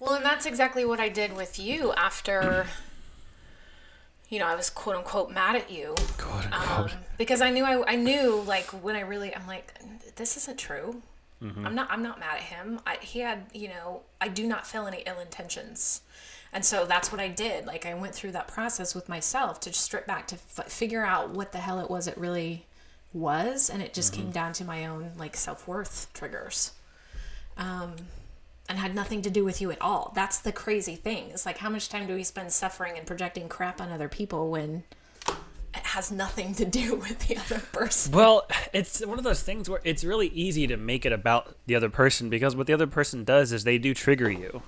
Well, and that's exactly what I did with you after, I was quote unquote mad at you. Quote unquote. Because I knew like when I'm like, this isn't true. Mm-hmm. I'm not mad at him. He had, I do not feel any ill intentions. And so that's what I did. Like I went through that process with myself to strip back to figure out what the hell it was it really was. And it just came down to my own like self-worth triggers. And had nothing to do with you at all. That's the crazy thing. It's like, how much time do we spend suffering and projecting crap on other people when it has nothing to do with the other person? Well, it's one of those things where it's really easy to make it about the other person, because what the other person does is they do trigger you.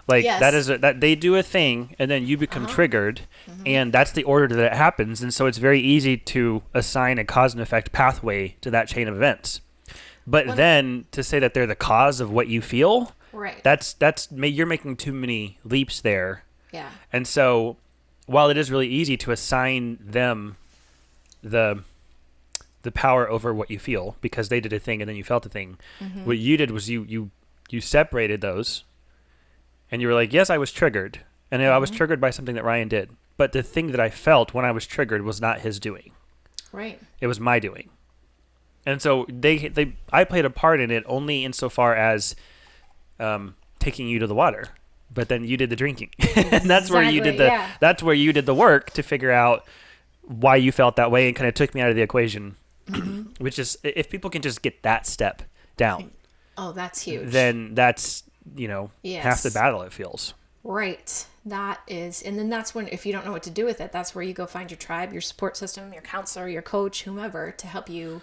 Like Yes. that they do a thing and then you become triggered, and that's the order that it happens. And so it's very easy to assign a cause and effect pathway to that chain of events. But then to say that they're the cause of what you feel, Right. you're making too many leaps there. Yeah. And so while it is really easy to assign them the power over what you feel because they did a thing and then you felt a thing, what you did was you separated those, and you were like, yes, I was triggered, and I was triggered by something that Ryan did, but the thing that I felt when I was triggered was not his doing. Right. It was my doing. And so I played a part in it only insofar as taking you to the water, but then you did the drinking. And that's where you did that's where you did the work to figure out why you felt that way and kind of took me out of the equation. Which is, if people can just get that step down, Oh, that's huge. then that's, half the battle, it feels. Right. That is, and then that's when, if you don't know what to do with it, that's where you go find your tribe, your support system, your counselor, your coach, whomever, to help you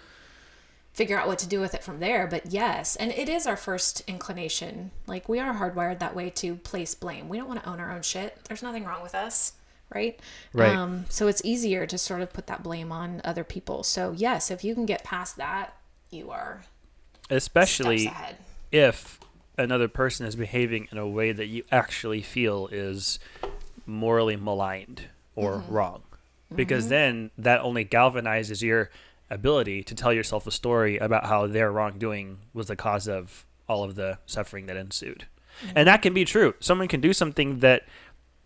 figure out what to do with it from there. But yes, and it is our first inclination. Like, we are hardwired that way to place blame. We don't want to own our own shit. There's nothing wrong with us, right? Right. So it's easier to sort of put that blame on other people. So yes, if you can get past that, you are Especially steps ahead. if another person is behaving in a way that you actually feel is morally maligned or wrong. Because then that only galvanizes your ability to tell yourself a story about how their wrongdoing was the cause of all of the suffering that ensued. And that can be true. Someone can do something that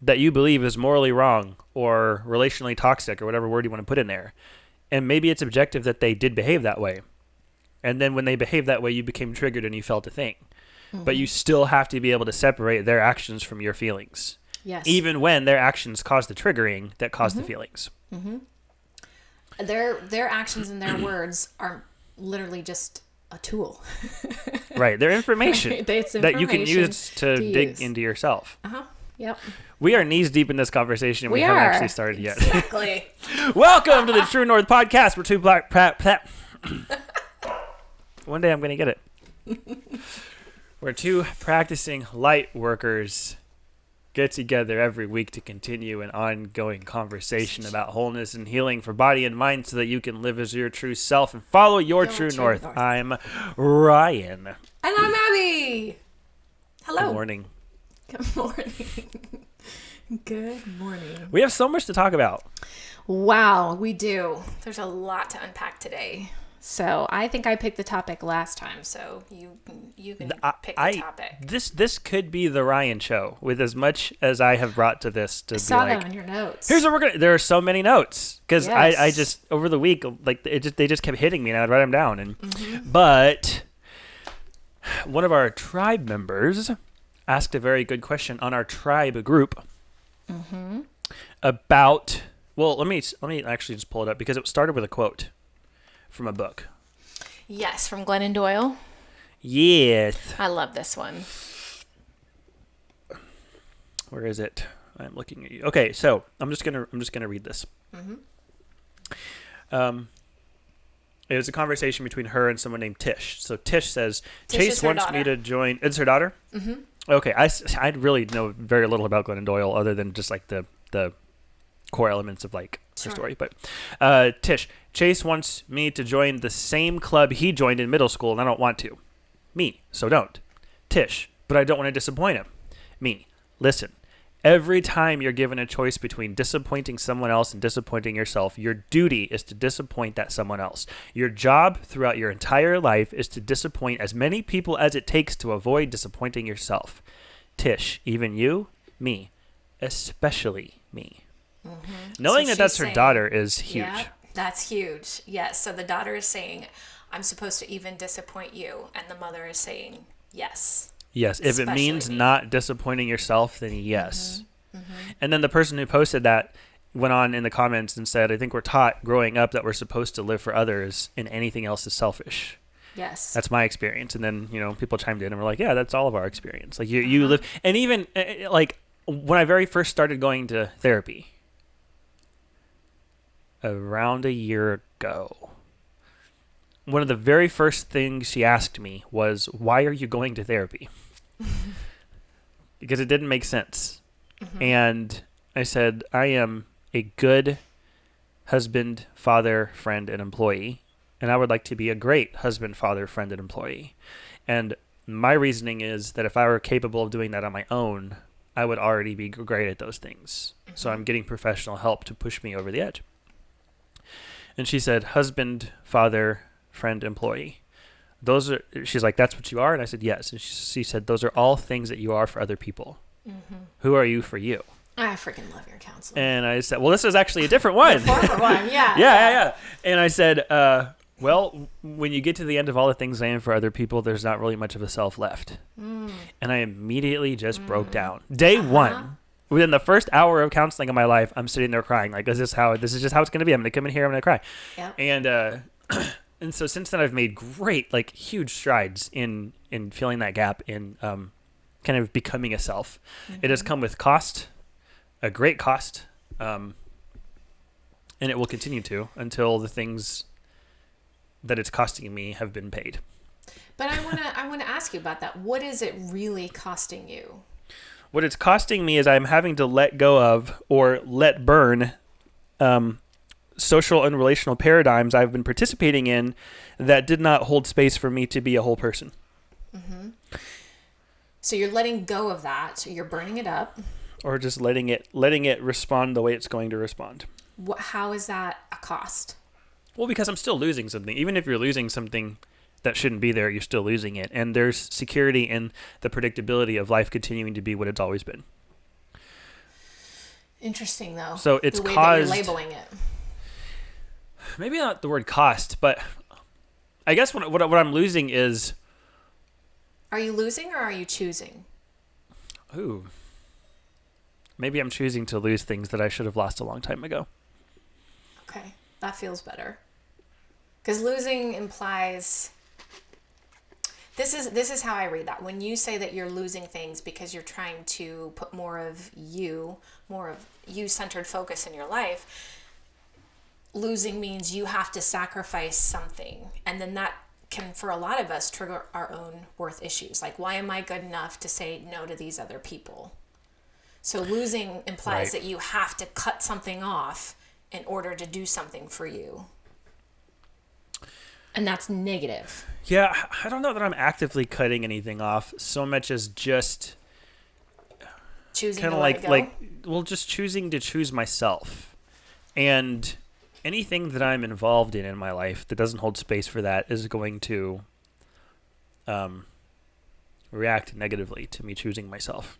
you believe is morally wrong or relationally toxic or whatever word you want to put in there. And maybe it's objective that they did behave that way. And then when they behaved that way, you became triggered and you felt a thing. But you still have to be able to separate their actions from your feelings. Yes. Even when their actions cause the triggering that caused the feelings. Their actions and their words are literally just a tool. Right. They're information, Right, it's that you can information use to dig use. into yourself. Yep. We are knees deep in this conversation. We haven't actually started yet. Exactly. Welcome to the True North Podcast. We're two black... One day I'm going to get it. We're two practicing light workers get together every week to continue an ongoing conversation about wholeness and healing for body and mind so that you can live as your true self and follow your true north. I'm Ryan. And I'm Abby. Hello. Good morning. Good morning. Good morning. We have so much to talk about. Wow, we do. There's a lot to unpack today. So I think I picked the topic last time, so you can pick the topic. This could be the Ryan show with as much as I have brought to this to I be saw like, that on your notes. here's what we're gonna. There are so many notes because Yes. I just over the week like they just kept hitting me and I'd write them down and but one of our tribe members asked a very good question on our tribe group about. Well, let me actually just pull it up because it started with a quote from a book. Yes, from Glennon Doyle. Yes. I love this one. Where is it? I'm looking at you. Okay, so I'm just gonna read this. It was a conversation between her and someone named Tish. So Tish says, Chase wants me to join. It's her daughter? Mm-hmm. Okay, I really know very little about Glennon Doyle other than just like the core elements of like her story. But Tish, Chase wants me to join the same club he joined in middle school and I don't want to. Me, so don't. Tish, but I don't want to disappoint him. Me, listen. Every time you're given a choice between disappointing someone else and disappointing yourself, your duty is to disappoint that someone else. Your job throughout your entire life is to disappoint as many people as it takes to avoid disappointing yourself. Tish, even you, me, especially me. Knowing So that that's she's her saying- daughter is huge. Yeah, that's huge. Yes. So the daughter is saying, I'm supposed to even disappoint you. And the mother is saying, yes. Yes, if it Especially means me. not disappointing yourself, then yes. And then the person who posted that went on in the comments and said, I think we're taught growing up that we're supposed to live for others and anything else is selfish. Yes. That's my experience. And then, people chimed in and were like, yeah, that's all of our experience. Like you live, and even like when I very first started going to therapy around a year ago, one of the very first things she asked me was, why are you going to therapy? Because it didn't make sense. And I said, I am a good husband, father, friend, and employee. And I would like to be a great husband, father, friend, and employee. And my reasoning is that if I were capable of doing that on my own, I would already be great at those things. So I'm getting professional help to push me over the edge. And she said, husband, father, friend, employee. She's like, that's what you are? And I said, yes. And she said, those are all things that you are for other people. Who are you for you? I freaking love your counselor. And I said, well, this is actually a different one. The former one, yeah. Yeah. And I said, well, when you get to the end of all the things I am for other people, there's not really much of a self left. And I immediately just broke down. Day one, within the first hour of counseling in my life, I'm sitting there crying. Like, this is just how it's going to be. I'm going to come in here, I'm going to cry. Yep. And, and so since then I've made great, like huge strides in filling that gap in, kind of becoming a self. It has come with cost, a great cost. And it will continue to until the things that it's costing me have been paid. But I wanna ask you about that. What is it really costing you? What it's costing me is I'm having to let go of or let burn social and relational paradigms I've been participating in that did not hold space for me to be a whole person. So you're letting go of that. You're burning it up. Or just letting it respond the way it's going to respond. How is that a cost? Well, because I'm still losing something. Even if you're losing something that shouldn't be there, you're still losing it. And there's security in the predictability of life continuing to be what it's always been. Interesting, though. So it's the way caused... that you're labeling it. Maybe not the word cost, but I guess what I'm losing is... Are you losing or are you choosing? Ooh. Maybe I'm choosing to lose things that I should have lost a long time ago. Okay, that feels better. Because losing implies... This is how I read that. When you say that you're losing things because you're trying to put more of you-centered focus in your life, losing means you have to sacrifice something. And then that can, for a lot of us, trigger our own worth issues. Like, why am I good enough to say no to these other people? So losing implies that you have to cut something off in order to do something for you. And that's negative. Yeah, I don't know that I'm actively cutting anything off so much as just Choosing kind to of let it go? just choosing to choose myself. And anything that I'm involved in my life that doesn't hold space for that is going to react negatively to me choosing myself.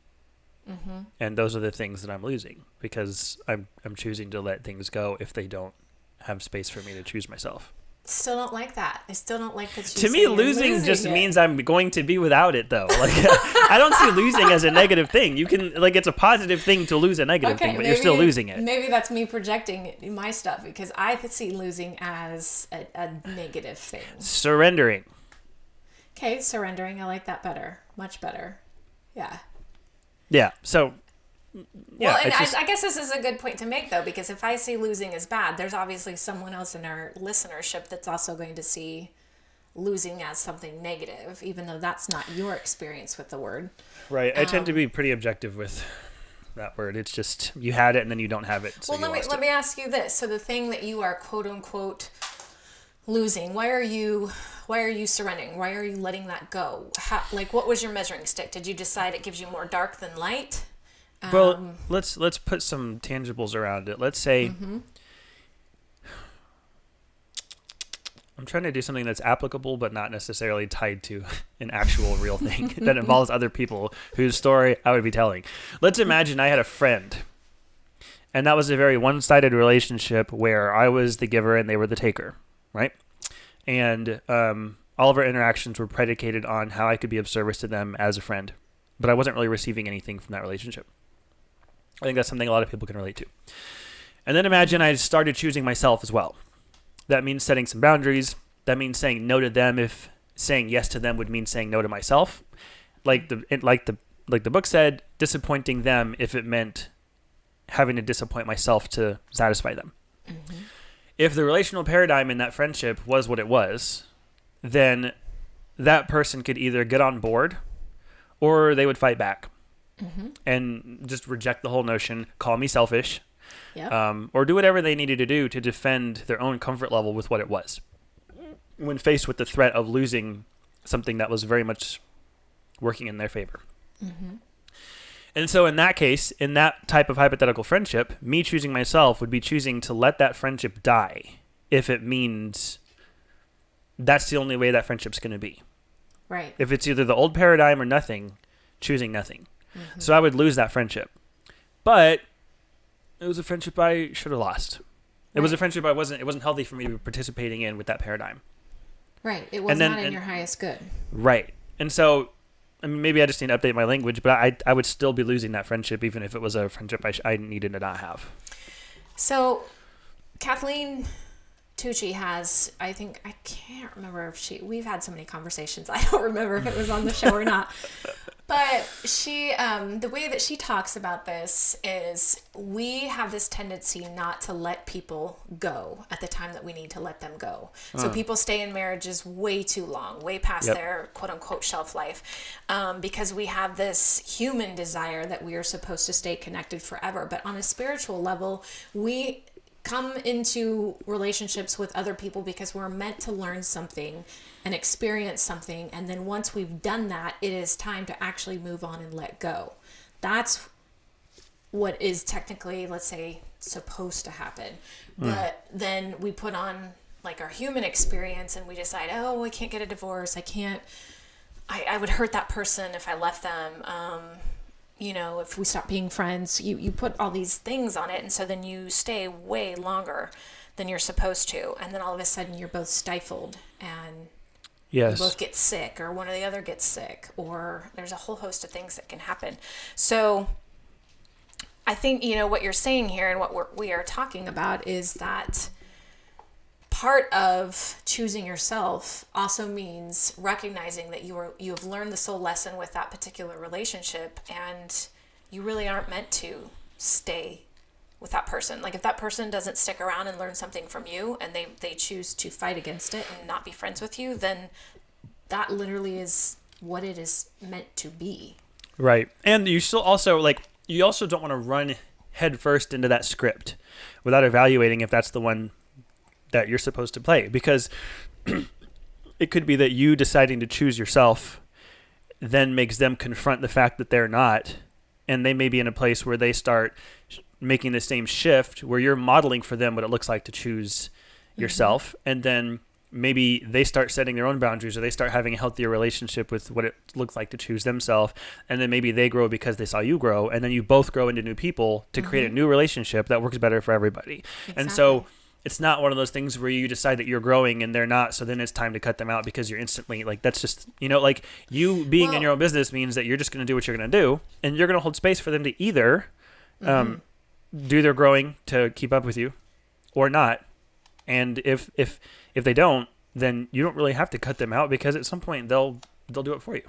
And those are the things that I'm losing because I'm choosing to let things go if they don't have space for me to choose myself. Still don't like that. I still don't like that. To me, losing just means I'm going to be without it, though. Like, I don't see losing as a negative thing. You can, like, it's a positive thing to lose a negative thing, but you're still losing it. Maybe that's me projecting my stuff because I could see losing as a negative thing. Surrendering. Okay, surrendering. I like that better. Much better. Yeah. Yeah. So. Yeah, well, and I guess this is a good point to make, though, because if I see losing as bad, there's obviously someone else in our listenership that's also going to see losing as something negative, even though that's not your experience with the word. Right. I tend to be pretty objective with that word. It's just you had it and then you don't have it. So well, let me ask you this. So the thing that you are quote unquote losing, why are you surrendering? Why are you letting that go? What was your measuring stick? Did you decide it gives you more dark than light? Well, let's put some tangibles around it. Let's say, I'm trying to do something that's applicable, but not necessarily tied to an actual real thing that involves other people whose story I would be telling. Let's imagine I had a friend, and that was a very one-sided relationship where I was the giver and they were the taker, right? And all of our interactions were predicated on how I could be of service to them as a friend, but I wasn't really receiving anything from that relationship. I think that's something a lot of people can relate to. And then imagine I started choosing myself as well. That means setting some boundaries. That means saying no to them if saying yes to them would mean saying no to myself. Like the book said, disappointing them if it meant having to disappoint myself to satisfy them. Mm-hmm. If the relational paradigm in that friendship was what it was, then that person could either get on board or they would fight back and just reject the whole notion, call me selfish, or do whatever they needed to do to defend their own comfort level with what it was when faced with the threat of losing something that was very much working in their favor. Mm-hmm. And so in that case, in that type of hypothetical friendship, me choosing myself would be choosing to let that friendship die if it means that's the only way that friendship's going to be. Right. If it's either the old paradigm or nothing, choosing nothing. Mm-hmm. So I would lose that friendship. But it was a friendship I should have lost. It was a friendship it wasn't healthy for me to be participating in with that paradigm. Right. It was not in your highest good. Right. And so, I mean, maybe I just need to update my language, but I would still be losing that friendship even if it was a friendship I needed to not have. So, Kathleen Tucci has, I can't remember if we've had so many conversations, I don't remember if it was on the show or not. But she, the way that she talks about this is we have this tendency not to let people go at the time that we need to let them go. So people stay in marriages way too long, way past their quote unquote shelf life, because we have this human desire that we are supposed to stay connected forever. But on a spiritual level, we come into relationships with other people because we're meant to learn something and experience something, and then once we've done that, it is time to actually move on and let go. That's what is technically, let's say, supposed to happen. But then we put on like our human experience and we decide, oh, I can't get a divorce, I would hurt that person if I left them, if we stop being friends. You put all these things on it, and so then you stay way longer than you're supposed to, and then all of a sudden you're both stifled and you both get sick, or one or the other gets sick, or there's a whole host of things that can happen. So I think, what you're saying here and what we are talking about is that part of choosing yourself also means recognizing that you have learned the soul lesson with that particular relationship, and you really aren't meant to stay with that person. Like if that person doesn't stick around and learn something from you, and they choose to fight against it and not be friends with you, then that literally is what it is meant to be. Right. And you still also you also don't want to run head first into that script without evaluating if that's the one that you're supposed to play, because it could be that you deciding to choose yourself then makes them confront the fact that they're not, and they may be in a place where they start making the same shift where you're modeling for them what it looks like to choose yourself, and then maybe they start setting their own boundaries, or they start having a healthier relationship with what it looks like to choose themselves, and then maybe they grow because they saw you grow, and then you both grow into new people to create a new relationship that works better for everybody. Exactly. And so it's not one of those things where you decide that you're growing and they're not, so then it's time to cut them out because you're instantly that's just, you being in your own business means that you're just going to do what you're going to do, and you're going to hold space for them to either do their growing to keep up with you or not. And if they don't, then you don't really have to cut them out, because at some point they'll do it for you.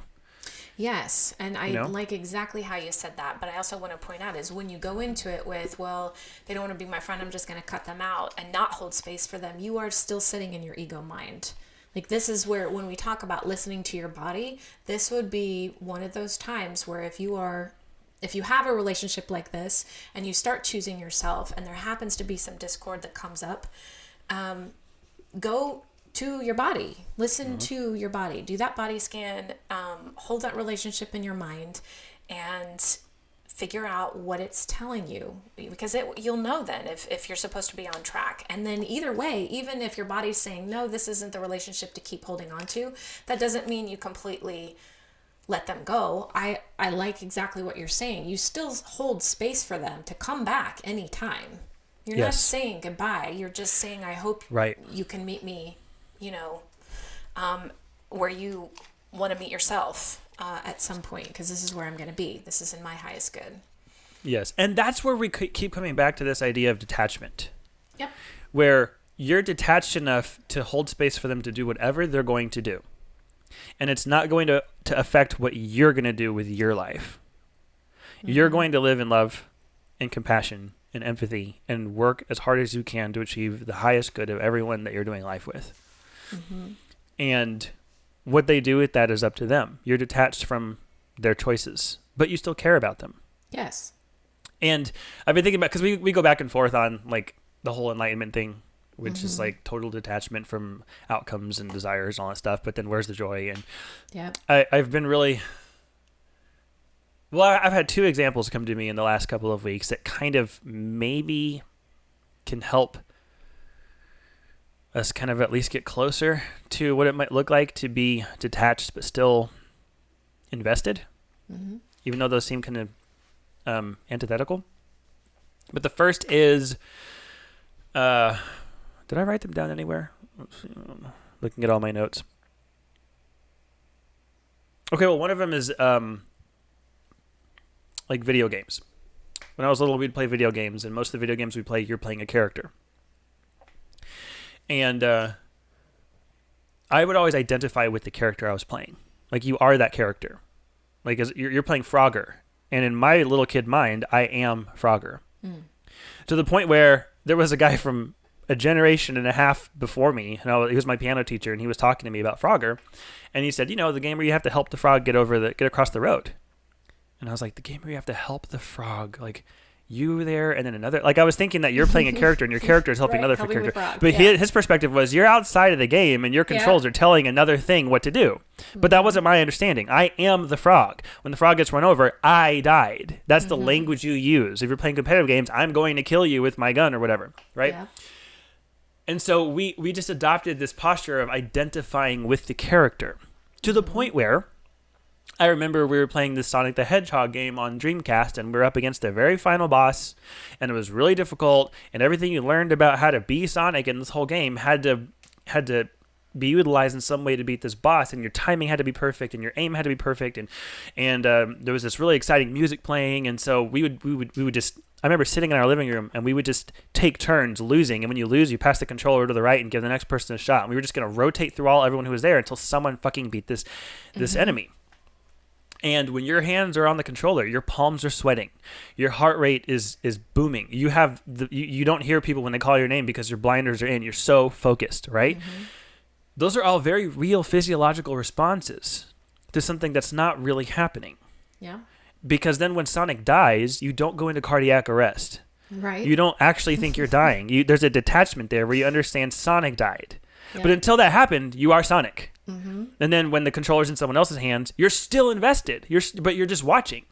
Yes, and I like exactly how you said that, but I also want to point out is when you go into it with, well, they don't want to be my friend, I'm just going to cut them out and not hold space for them, you are still sitting in your ego mind. Like this is where, when we talk about listening to your body, this would be one of those times where if you have a relationship like this and you start choosing yourself and there happens to be some discord that comes up, go to your body, listen to your body, do that body scan, hold that relationship in your mind, and figure out what it's telling you, because you'll know then if you're supposed to be on track. And then either way, even if your body's saying, no, this isn't the relationship to keep holding on to, that doesn't mean you completely let them go. I like exactly what you're saying. You still hold space for them to come back anytime. You're not saying goodbye. You're just saying, I hope you can meet me, where you want to meet yourself at some point, because this is where I'm going to be. This is in my highest good. Yes. And that's where we keep coming back to this idea of detachment. Yep. Where you're detached enough to hold space for them to do whatever they're going to do. And it's not going to affect what you're going to do with your life. Mm-hmm. You're going to live in love and compassion and empathy and work as hard as you can to achieve the highest good of everyone that you're doing life with. Mm-hmm. And what they do with that is up to them. You're detached from their choices, but you still care about them. Yes. And I've been thinking about, because we go back and forth on like the whole enlightenment thing, which is like total detachment from outcomes and desires and all that stuff. But then where's the joy? And I've been really, I've had two examples come to me in the last couple of weeks that kind of maybe can help us kind of at least get closer to what it might look like to be detached but still invested, even though those seem kind of antithetical. But the first is, did I write them down anywhere? Let's see, looking at all my notes. Okay, well, one of them is like video games. When I was little, we'd play video games, and most of the video games we play, you're playing a character. And I would always identify with the character I was playing. Like, you are that character. Like, as you're playing Frogger. And in my little kid mind, I am Frogger. Mm. To the point where there was a guy from a generation and a half before me, and he was my piano teacher, and he was talking to me about Frogger. And he said, the game where you have to help the frog get across the road. And I was like, the game where you have to help the frog, like, you there and then another. Like, I was thinking that you're playing a character and your character is helping another character. But his perspective was, you're outside of the game and your controls are telling another thing what to do. But that wasn't my understanding. I am the frog. When the frog gets run over, I died. That's the language you use. If you're playing competitive games, I'm going to kill you with my gun or whatever, right? Yeah. And so we just adopted this posture of identifying with the character to the point where I remember we were playing this Sonic the Hedgehog game on Dreamcast, and we were up against the very final boss, and it was really difficult, and everything you learned about how to be Sonic in this whole game had to be utilized in some way to beat this boss, and your timing had to be perfect, and your aim had to be perfect, and there was this really exciting music playing, and so we would just, I remember sitting in our living room, and we would just take turns losing, and when you lose, you pass the controller to the right and give the next person a shot, and we were just going to rotate through everyone who was there until someone fucking beat this enemy. And when your hands are on the controller, your palms are sweating, your heart rate is booming. You have you don't hear people when they call your name because your blinders are in. You're so focused, right? Mm-hmm. Those are all very real physiological responses to something that's not really happening. Yeah. Because then when Sonic dies, you don't go into cardiac arrest. Right. You don't actually think you're dying. There's a detachment there where you understand Sonic died. Yeah. But until that happened, you are Sonic. Mm-hmm. And then when the controller's in someone else's hands, you're still invested. But you're just watching,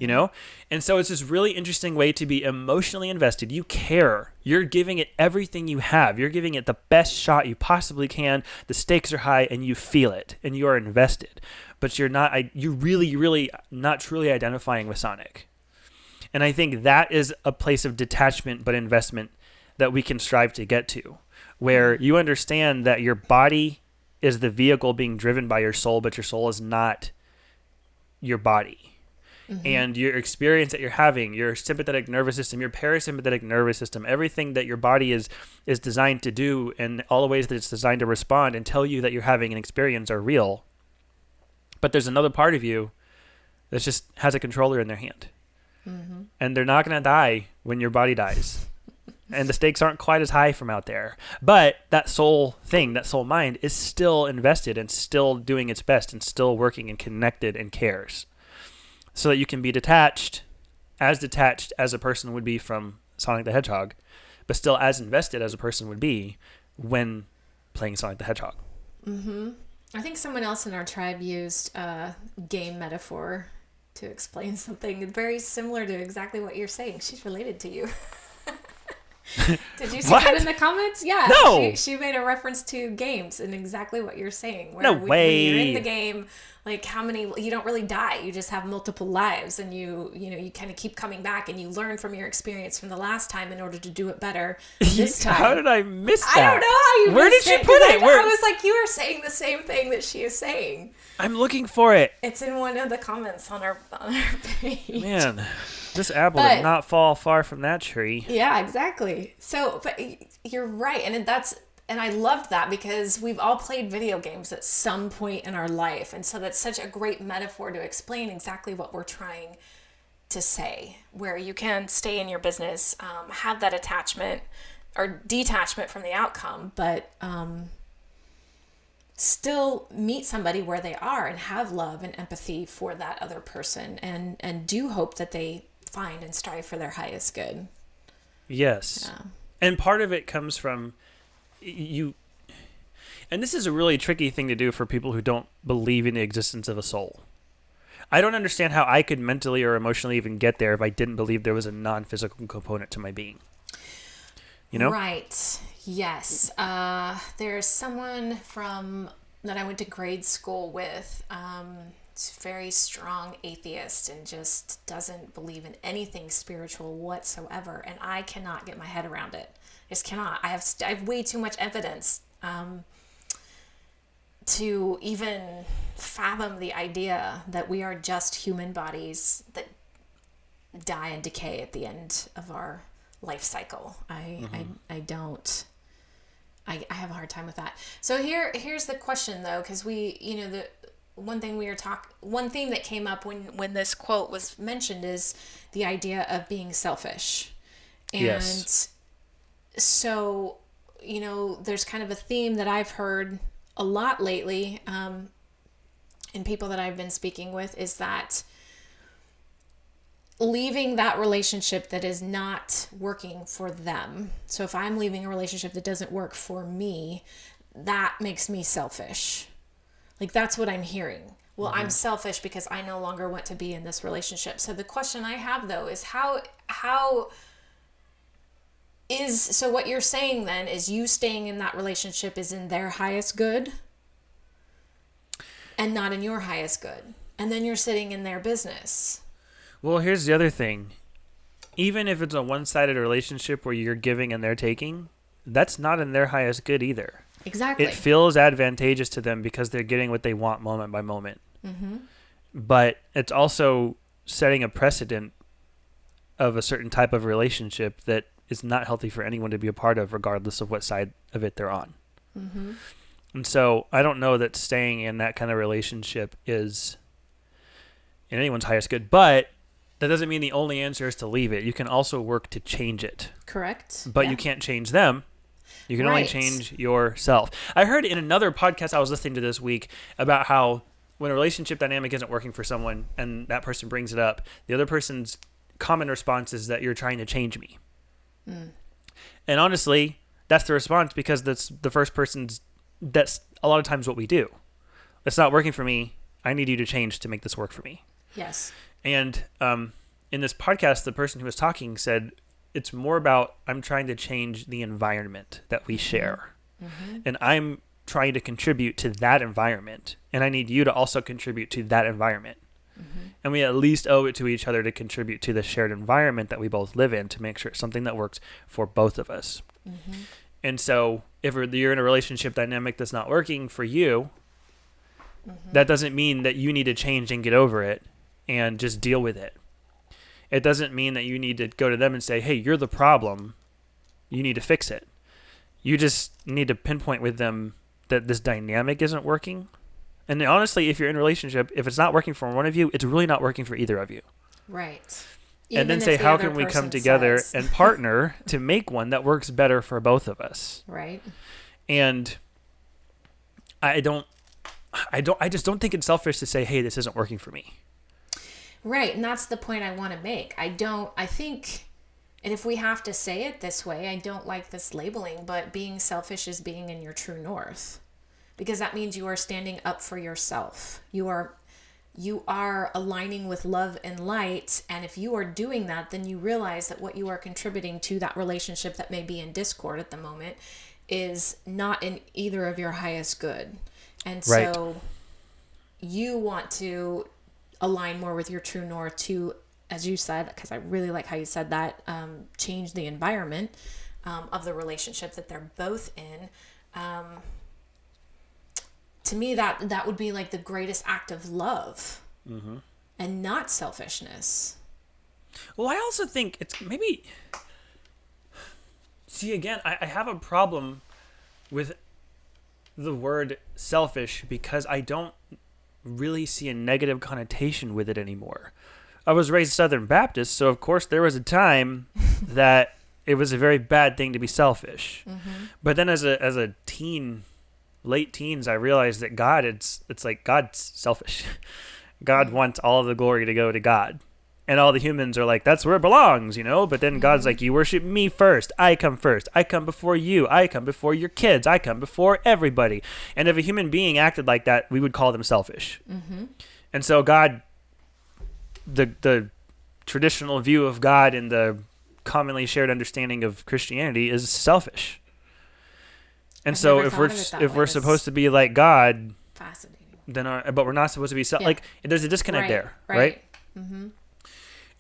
And so it's this really interesting way to be emotionally invested. You care. You're giving it everything you have. You're giving it the best shot you possibly can. The stakes are high, and you feel it, and you are invested. But you're really not truly identifying with Sonic. And I think that is a place of detachment but investment that we can strive to get to, where you understand that your body is the vehicle being driven by your soul, but your soul is not your body. Mm-hmm. And your experience that you're having, your sympathetic nervous system, your parasympathetic nervous system, everything that your body is designed to do, and all the ways that it's designed to respond and tell you that you're having an experience are real. But there's another part of you that just has a controller in their hand. Mm-hmm. And they're not going to die when your body dies. And the stakes aren't quite as high from out there. But that soul thing, that soul mind, is still invested and still doing its best and still working and connected and cares. So that you can be detached as a person would be from Sonic the Hedgehog, but still as invested as a person would be when playing Sonic the Hedgehog. Mm-hmm. I think someone else in our tribe used a game metaphor to explain something very similar to exactly what you're saying. She's related to you. Did you see that in the comments? Yeah. No. She made a reference to games and exactly what you're saying. No way. When you're in the game, like how many, you don't really die. You just have multiple lives, and you kind of keep coming back, and you learn from your experience from the last time in order to do it better this time. How did I miss that? I don't know how you Where did missed she it, put it? I was like, you are saying the same thing that she is saying. I'm looking for it. It's in one of the comments on our page. Man, this apple did not fall far from that tree. Yeah, exactly. So, but you're right. And I loved that, because we've all played video games at some point in our life. And so that's such a great metaphor to explain exactly what we're trying to say, where you can stay in your business, have that attachment or detachment from the outcome, but still meet somebody where they are and have love and empathy for that other person, and do hope that they find and strive for their highest good. Yes. Yeah. And part of it comes from you, and this is a really tricky thing to do for people who don't believe in the existence of a soul. I don't understand how I could mentally or emotionally even get there if I didn't believe there was a non-physical component to my being. You know? Right. Yes. There's someone that I went to grade school with. It's a very strong atheist and just doesn't believe in anything spiritual whatsoever. And I cannot get my head around it. I just cannot. I have way too much evidence to even fathom the idea that we are just human bodies that die and decay at the end of our life cycle. I have a hard time with that. So here's the question though, because the one thing one theme that came up when this quote was mentioned is the idea of being selfish. And yes. So, there's kind of a theme that I've heard a lot lately, in people that I've been speaking with, is that leaving that relationship that is not working for them. So if I'm leaving a relationship that doesn't work for me, that makes me selfish. Like, that's what I'm hearing. Well, I'm selfish because I no longer want to be in this relationship. So the question I have though is so what you're saying then is you staying in that relationship is in their highest good and not in your highest good. And then you're sitting in their business. Well, here's the other thing. Even if it's a one-sided relationship where you're giving and they're taking, that's not in their highest good either. Exactly. It feels advantageous to them because they're getting what they want moment by moment. Mm-hmm. But it's also setting a precedent of a certain type of relationship that is not healthy for anyone to be a part of, regardless of what side of it they're on. Mm-hmm. And so I don't know that staying in that kind of relationship is in anyone's highest good, but that doesn't mean the only answer is to leave it. You can also work to change it. Correct. But you can't change them. You can only change yourself. I heard in another podcast I was listening to this week about how when a relationship dynamic isn't working for someone and that person brings it up, the other person's common response is that you're trying to change me. Mm. And honestly, that's the response because that's a lot of times what we do. It's not working for me. I need you to change to make this work for me. Yes. And in this podcast, the person who was talking said, it's more about I'm trying to change the environment that we share. Mm-hmm. And I'm trying to contribute to that environment. And I need you to also contribute to that environment. Mm-hmm. And we at least owe it to each other to contribute to the shared environment that we both live in to make sure it's something that works for both of us. Mm-hmm. And so if you're in a relationship dynamic that's not working for you, that doesn't mean that you need to change and get over it and just deal with it. It doesn't mean that you need to go to them and say, hey, you're the problem. You need to fix it. You just need to pinpoint with them that this dynamic isn't working. And honestly, if you're in a relationship, if it's not working for one of you, it's really not working for either of you. Right. And then say, how can we come together and partner to make one that works better for both of us? Right. And I just don't think it's selfish to say, hey, this isn't working for me. Right. And that's the point I want to make. I think, and if we have to say it this way, I don't like this labeling, but being selfish is being in your true north, because that means you are standing up for yourself. You are you are aligning with love and light. And if you are doing that, then you realize that what you are contributing to that relationship that may be in discord at the moment is not in either of your highest good. And so you want to align more with your true north to, as you said, because I really like how you said that, change the environment of the relationship that they're both in. To me, that would be like the greatest act of love, and not selfishness. Well, I also think it's maybe... See, again, I have a problem with the word selfish because I don't really see a negative connotation with it anymore. I was raised Southern Baptist, so of course there was a time that it was a very bad thing to be selfish. But then as a teen, late teens, I realized that God, it's like God's selfish. God wants all of the glory to go to God. And all the humans are like, that's where it belongs, But then God's like, you worship me first. I come first. I come before you. I come before your kids. I come before everybody. And if a human being acted like that, we would call them selfish. And so God, the traditional view of God and the commonly shared understanding of Christianity is selfish. And so if we're supposed to be like God, fascinating. But we're not supposed to be like there's a disconnect there, right?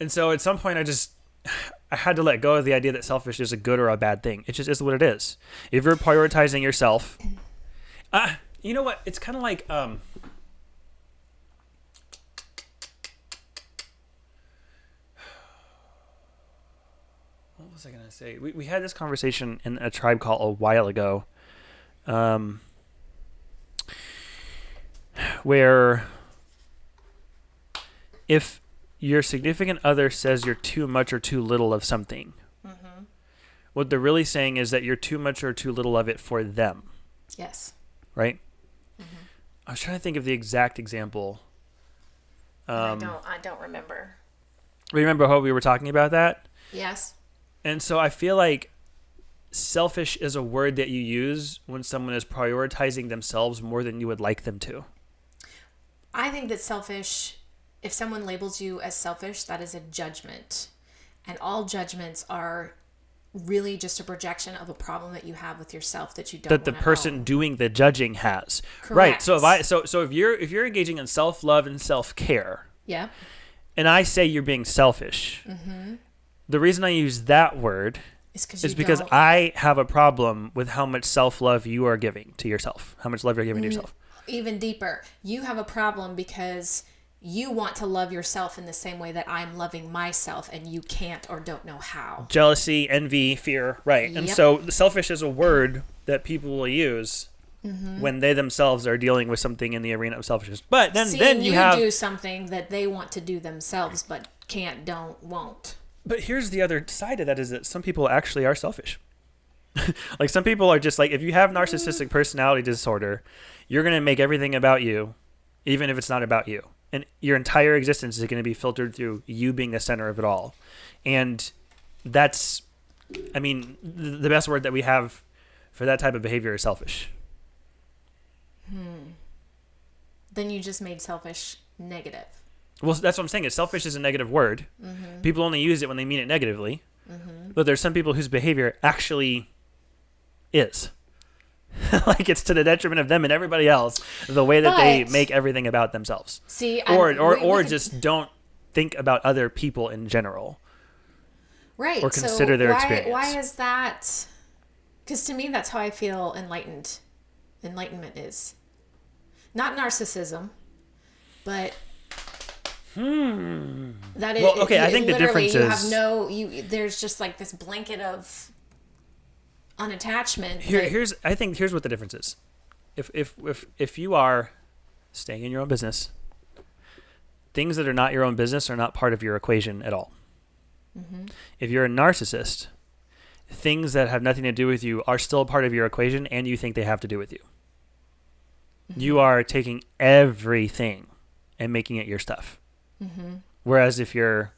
And so at some point I had to let go of the idea that selfish is a good or a bad thing. It just is what it is. If you're prioritizing yourself, you know what? It's kind of like what was I gonna say? We had this conversation in a tribe call a while ago, where if your significant other says you're too much or too little of something, what they're really saying is that you're too much or too little of it for them. Yes. Right? I was trying to think of the exact example. I don't remember. Remember how we were talking about that? Yes. And so I feel like selfish is a word that you use when someone is prioritizing themselves more than you would like them to. I think that selfish, if someone labels you as selfish, that is a judgment. And all judgments are really just a projection of a problem that you have with yourself that you don't that the person doing the judging has. Correct. Right. So if you're engaging in self-love and self-care. Yeah. And I say you're being selfish. The reason I use that word is because I have a problem with how much self-love you are giving to yourself. How much love you're giving to yourself. Even deeper. You have a problem because you want to love yourself in the same way that I'm loving myself, and you can't or don't know how. Jealousy, envy, fear, right. And so selfish is a word that people will use when they themselves are dealing with something in the arena of selfishness. But then you do something that they want to do themselves, but can't, don't, won't. But here's the other side of that is that some people actually are selfish. Like some people are just like, if you have narcissistic personality disorder, you're going to make everything about you, even if it's not about you. And your entire existence is going to be filtered through you being the center of it all. And that's, I mean, the best word that we have for that type of behavior is selfish. Then you just made selfish negative. Well, that's what I'm saying. Selfish is a negative word. People only use it when they mean it negatively. But there's some people whose behavior actually is. Like it's to the detriment of them and everybody else, the way that they make everything about themselves. See, or just don't think about other people in general. Right. Or consider their experience. Why is that? Because to me, that's how I feel enlightenment is. Not narcissism, but that is. Well, okay, I think the difference is there's just like this blanket of unattachment. Here's what the difference is. If you are staying in your own business, things that are not your own business are not part of your equation at all. If you're a narcissist, things that have nothing to do with you are still part of your equation, and you think they have to do with you. You are taking everything and making it your stuff. Whereas if you're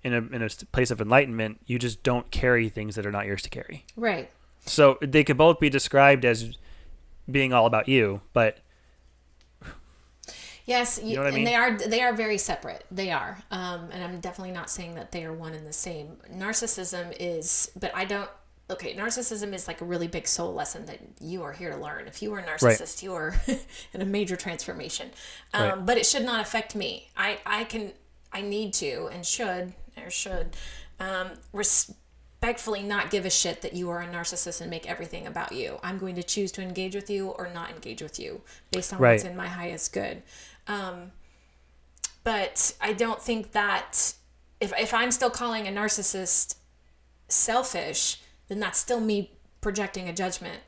in a place of enlightenment, you just don't carry things that are not yours to carry. Right. So they could both be described as being all about you, but Yes, You know what I mean? and they are very separate. They are, and I'm definitely not saying that they are one and the same. Narcissism is, but I don't. Okay, narcissism is like a really big soul lesson that you are here to learn. If you are a Right. narcissist, you are in a major transformation. Right. But it should not affect me. I need to and should respectfully not give a shit that you are a narcissist and make everything about you. I'm going to choose to engage with you or not engage with you based on what's Right. in my highest good. But I don't think that if I'm still calling a narcissist selfish, then that's still me projecting a judgment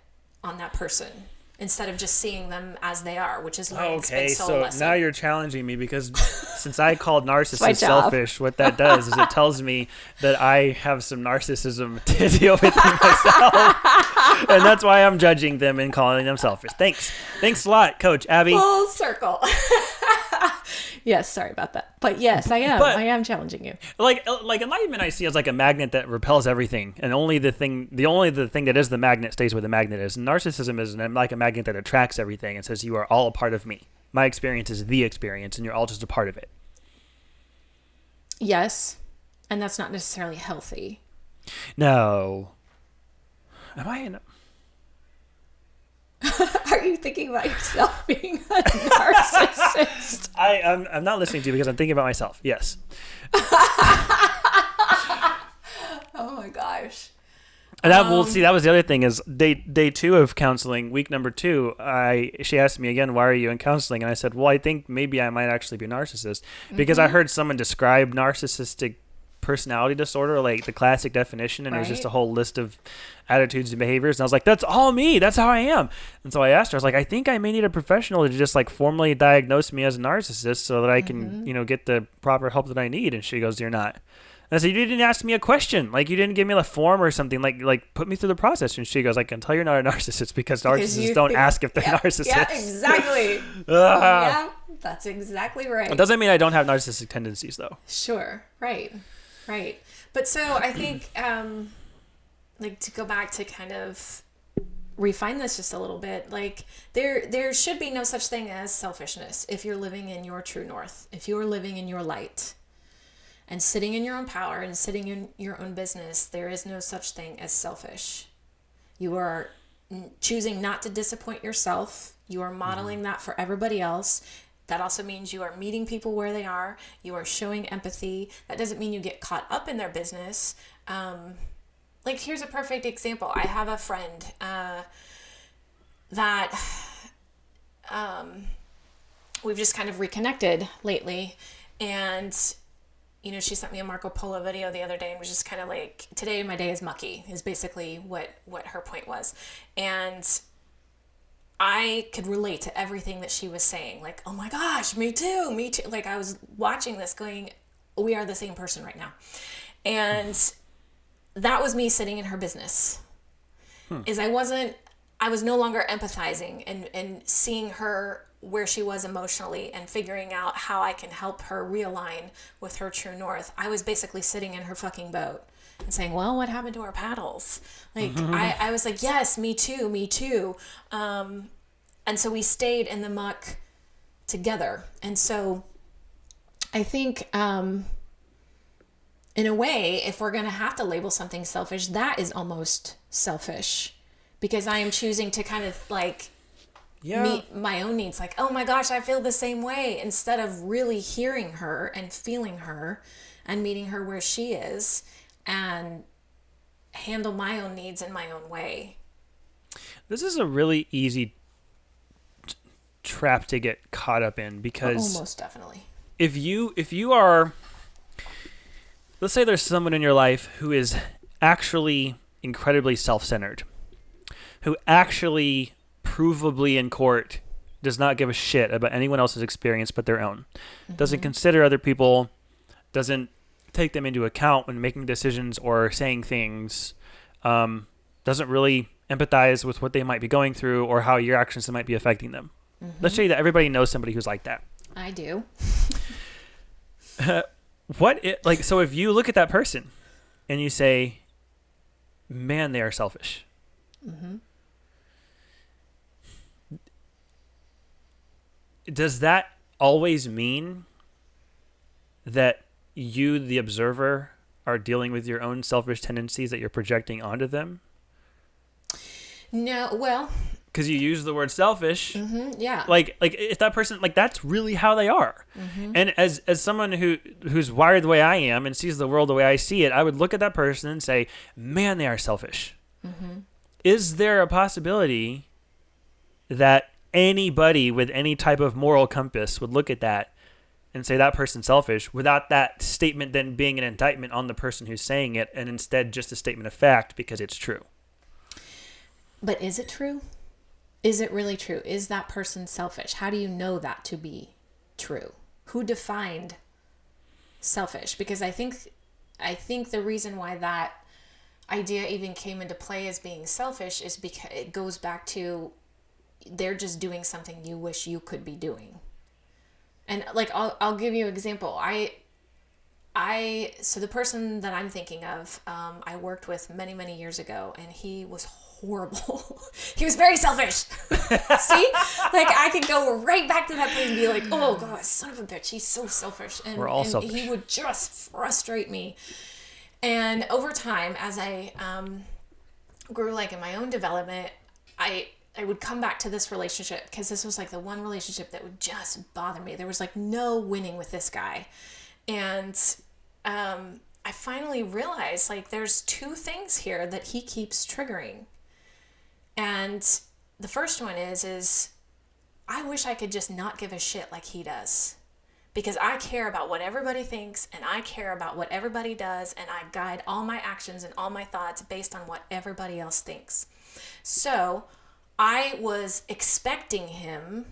on that person instead of just seeing them as they are, which is Lawrence's Okay, big soul so lesson. now you're challenging me because since I called my narcissist job. selfish, what that does is it tells me that I have some narcissism to deal with in myself. And that's why I'm judging them and calling them selfish. Thanks a lot, Coach Abby. Full circle. Yes, sorry about that. But yes, I am. But- I am challenging you. Like enlightenment I see as like a magnet that repels everything, and only the thing that is the magnet stays where the magnet is. And narcissism is like a magnet that attracts everything and says you are all a part of me. My experience is the experience, and you're all just a part of it. Yes, and that's not necessarily healthy. No. Am I in? Are you thinking about yourself being a narcissist? I'm not listening to you because I'm thinking about myself. Yes. Oh my gosh. And that that was the other thing is day 2 of counseling, week number 2, she asked me again, why are you in counseling? And I said, well, I think maybe I might actually be a narcissist because I heard someone describe narcissistic personality disorder, like the classic definition, and it was just a whole list of attitudes and behaviors. And I was like, that's all me. That's how I am. And so I asked her, I was like, I think I may need a professional to just like formally diagnose me as a narcissist so that I can, get the proper help that I need. And she goes, you're not. And I said, you didn't ask me a question. Like, you didn't give me a form or something. Like put me through the process. And she goes, I can tell you're not a narcissist because narcissists don't ask if they're narcissists. Yeah, exactly. Yeah, that's exactly right. It doesn't mean I don't have narcissistic tendencies, though. Sure. Right. But so I think, like, to go back to kind of refine this just a little bit, like there should be no such thing as selfishness if you're living in your true north, if you're living in your light and sitting in your own power and sitting in your own business. There is no such thing as selfish. You are choosing not to disappoint yourself. You are modeling that for everybody else. That also means you are meeting people where they are. You are showing empathy. That doesn't mean you get caught up in their business. Like, here's a perfect example. I have a friend that we've just kind of reconnected lately. And, she sent me a Marco Polo video the other day and was just kind of like, today my day is mucky, is basically what her point was. And I could relate to everything that she was saying. Like, oh my gosh, me too. Like, I was watching this going, we are the same person right now. And that was me sitting in her business. I was no longer empathizing and seeing her where she was emotionally and figuring out how I can help her realign with her true north. I was basically sitting in her fucking boat and saying, well, what happened to our paddles? Like, I was like, yes, me too. And so we stayed in the muck together. And so I think, in a way, if we're going to have to label something selfish, that is almost selfish, because I am choosing to kind of like meet my own needs. Like, oh my gosh, I feel the same way, instead of really hearing her and feeling her and meeting her where she is and handle my own needs in my own way. This is a really easy trap to get caught up in, because most definitely. If you are, let's say there's someone in your life who is actually incredibly self-centered, who actually provably in court does not give a shit about anyone else's experience but their own, doesn't consider other people, doesn't take them into account when making decisions or saying things, doesn't really empathize with what they might be going through or how your actions might be affecting them. Let's say that everybody knows somebody who's like that. I do. So if you look at that person and you say, man, they are selfish. Does that always mean that you, the observer, are dealing with your own selfish tendencies that you're projecting onto them? No, well, because you use the word selfish. yeah. Like if that person, like, that's really how they are. And as someone who's wired the way I am and sees the world the way I see it, I would look at that person and say, man, they are selfish. Is there a possibility that anybody with any type of moral compass would look at that and say that person's selfish, without that statement then being an indictment on the person who's saying it, and instead just a statement of fact because it's true? But is it true? Is it really true? Is that person selfish? How do you know that to be true? Who defined selfish? Because I think the reason why that idea even came into play as being selfish is because it goes back to they're just doing something you wish you could be doing. And like I'll give you an example. So the person that I'm thinking of, I worked with many, many years ago, and he was horrible. He was very selfish. See? Like, I could go right back to that place and be like, oh, God, son of a bitch, he's so selfish. And, we're all selfish. He would just frustrate me. And over time, as I grew, like, in my own development, I would come back to this relationship, because this was, like, the one relationship that would just bother me. There was, like, no winning with this guy. And I finally realized, like, there's two things here that he keeps triggering. And the first one is I wish I could just not give a shit like he does. Because I care about what everybody thinks, and I care about what everybody does, and I guide all my actions and all my thoughts based on what everybody else thinks. So I was expecting him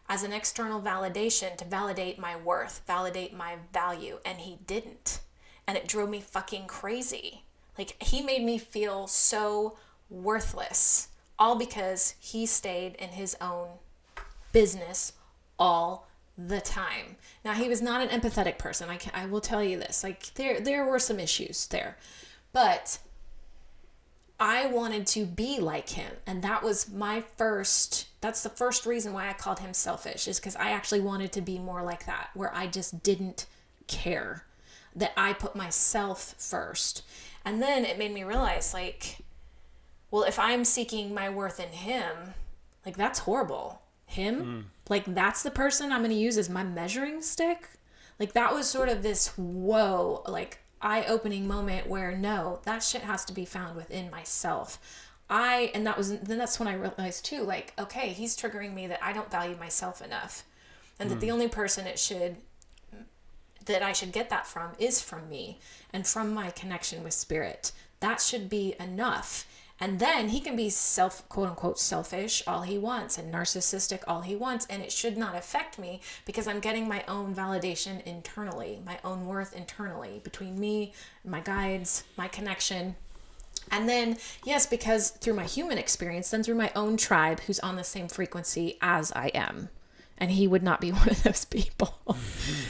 as an external validation to validate my worth, validate my value, and he didn't. And it drove me fucking crazy. Like, he made me feel so worthless, all because he stayed in his own business all the time. Now, he was not an empathetic person. I will tell you this. Like, there were some issues there. But I wanted to be like him. And that was that's the first reason why I called him selfish, is because I actually wanted to be more like that, where I just didn't care, that I put myself first. And then it made me realize, like, well, if I'm seeking my worth in him, like, that's horrible. Him? Like, that's the person I'm going to use as my measuring stick? Like, that was sort of this, whoa, like, eye-opening moment where, no, that shit has to be found within myself. Then that's when I realized too, like, okay, he's triggering me that I don't value myself enough. And that the only person that I should get that from is from me and from my connection with spirit. That should be enough. And then he can be quote unquote selfish all he wants and narcissistic all he wants, and it should not affect me because I'm getting my own validation internally, my own worth internally, between me, my guides, my connection. And then, yes, because through my human experience, then through my own tribe who's on the same frequency as I am. And he would not be one of those people.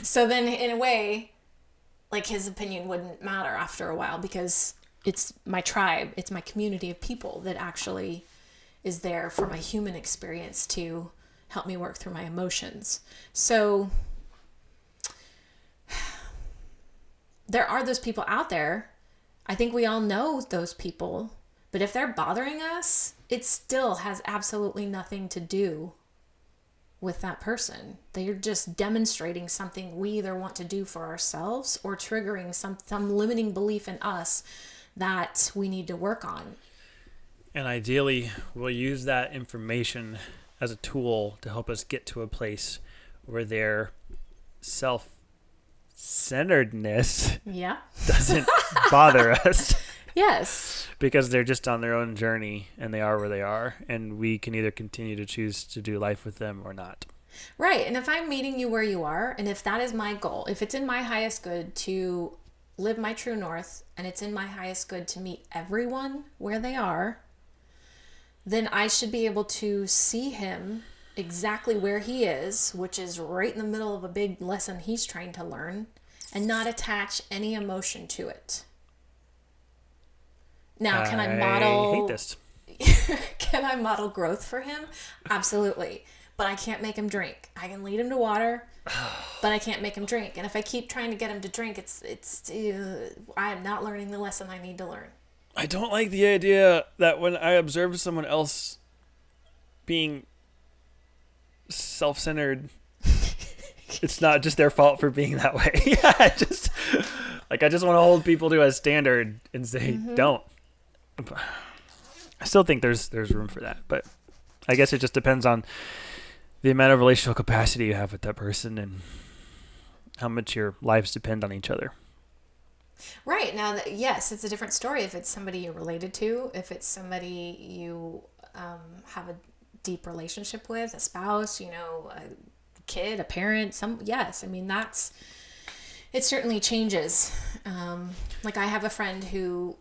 So then, in a way, like, his opinion wouldn't matter after a while, because it's my tribe, it's my community of people that actually is there for my human experience to help me work through my emotions. So there are those people out there. I think we all know those people, but if they're bothering us, it still has absolutely nothing to do with that person. They're just demonstrating something we either want to do for ourselves or triggering some limiting belief in us that we need to work on. And ideally, we'll use that information as a tool to help us get to a place where their self-centeredness doesn't bother us. Yes. Because they're just on their own journey and they are where they are. And we can either continue to choose to do life with them or not. Right. And if I'm meeting you where you are, and if that is my goal, if it's in my highest good to live my true north, and it's in my highest good to meet everyone where they are, then I should be able to see him exactly where he is, which is right in the middle of a big lesson he's trying to learn, and not attach any emotion to it. Now, I hate this. Can I model growth for him? Absolutely. but I can't make him drink. I can lead him to water, but I can't make him drink. And if I keep trying to get him to drink, I am not learning the lesson I need to learn. I don't like the idea that when I observe someone else being self-centered, it's not just their fault for being that way. Yeah, I just want to hold people to a standard and say, don't. I still think there's room for that, but I guess it just depends on the amount of relational capacity you have with that person and how much your lives depend on each other. Right. Now, yes, it's a different story if it's somebody you're related to, if it's somebody you have a deep relationship with, a spouse, a kid, a parent, yes. I mean, it certainly changes. Like I have a friend who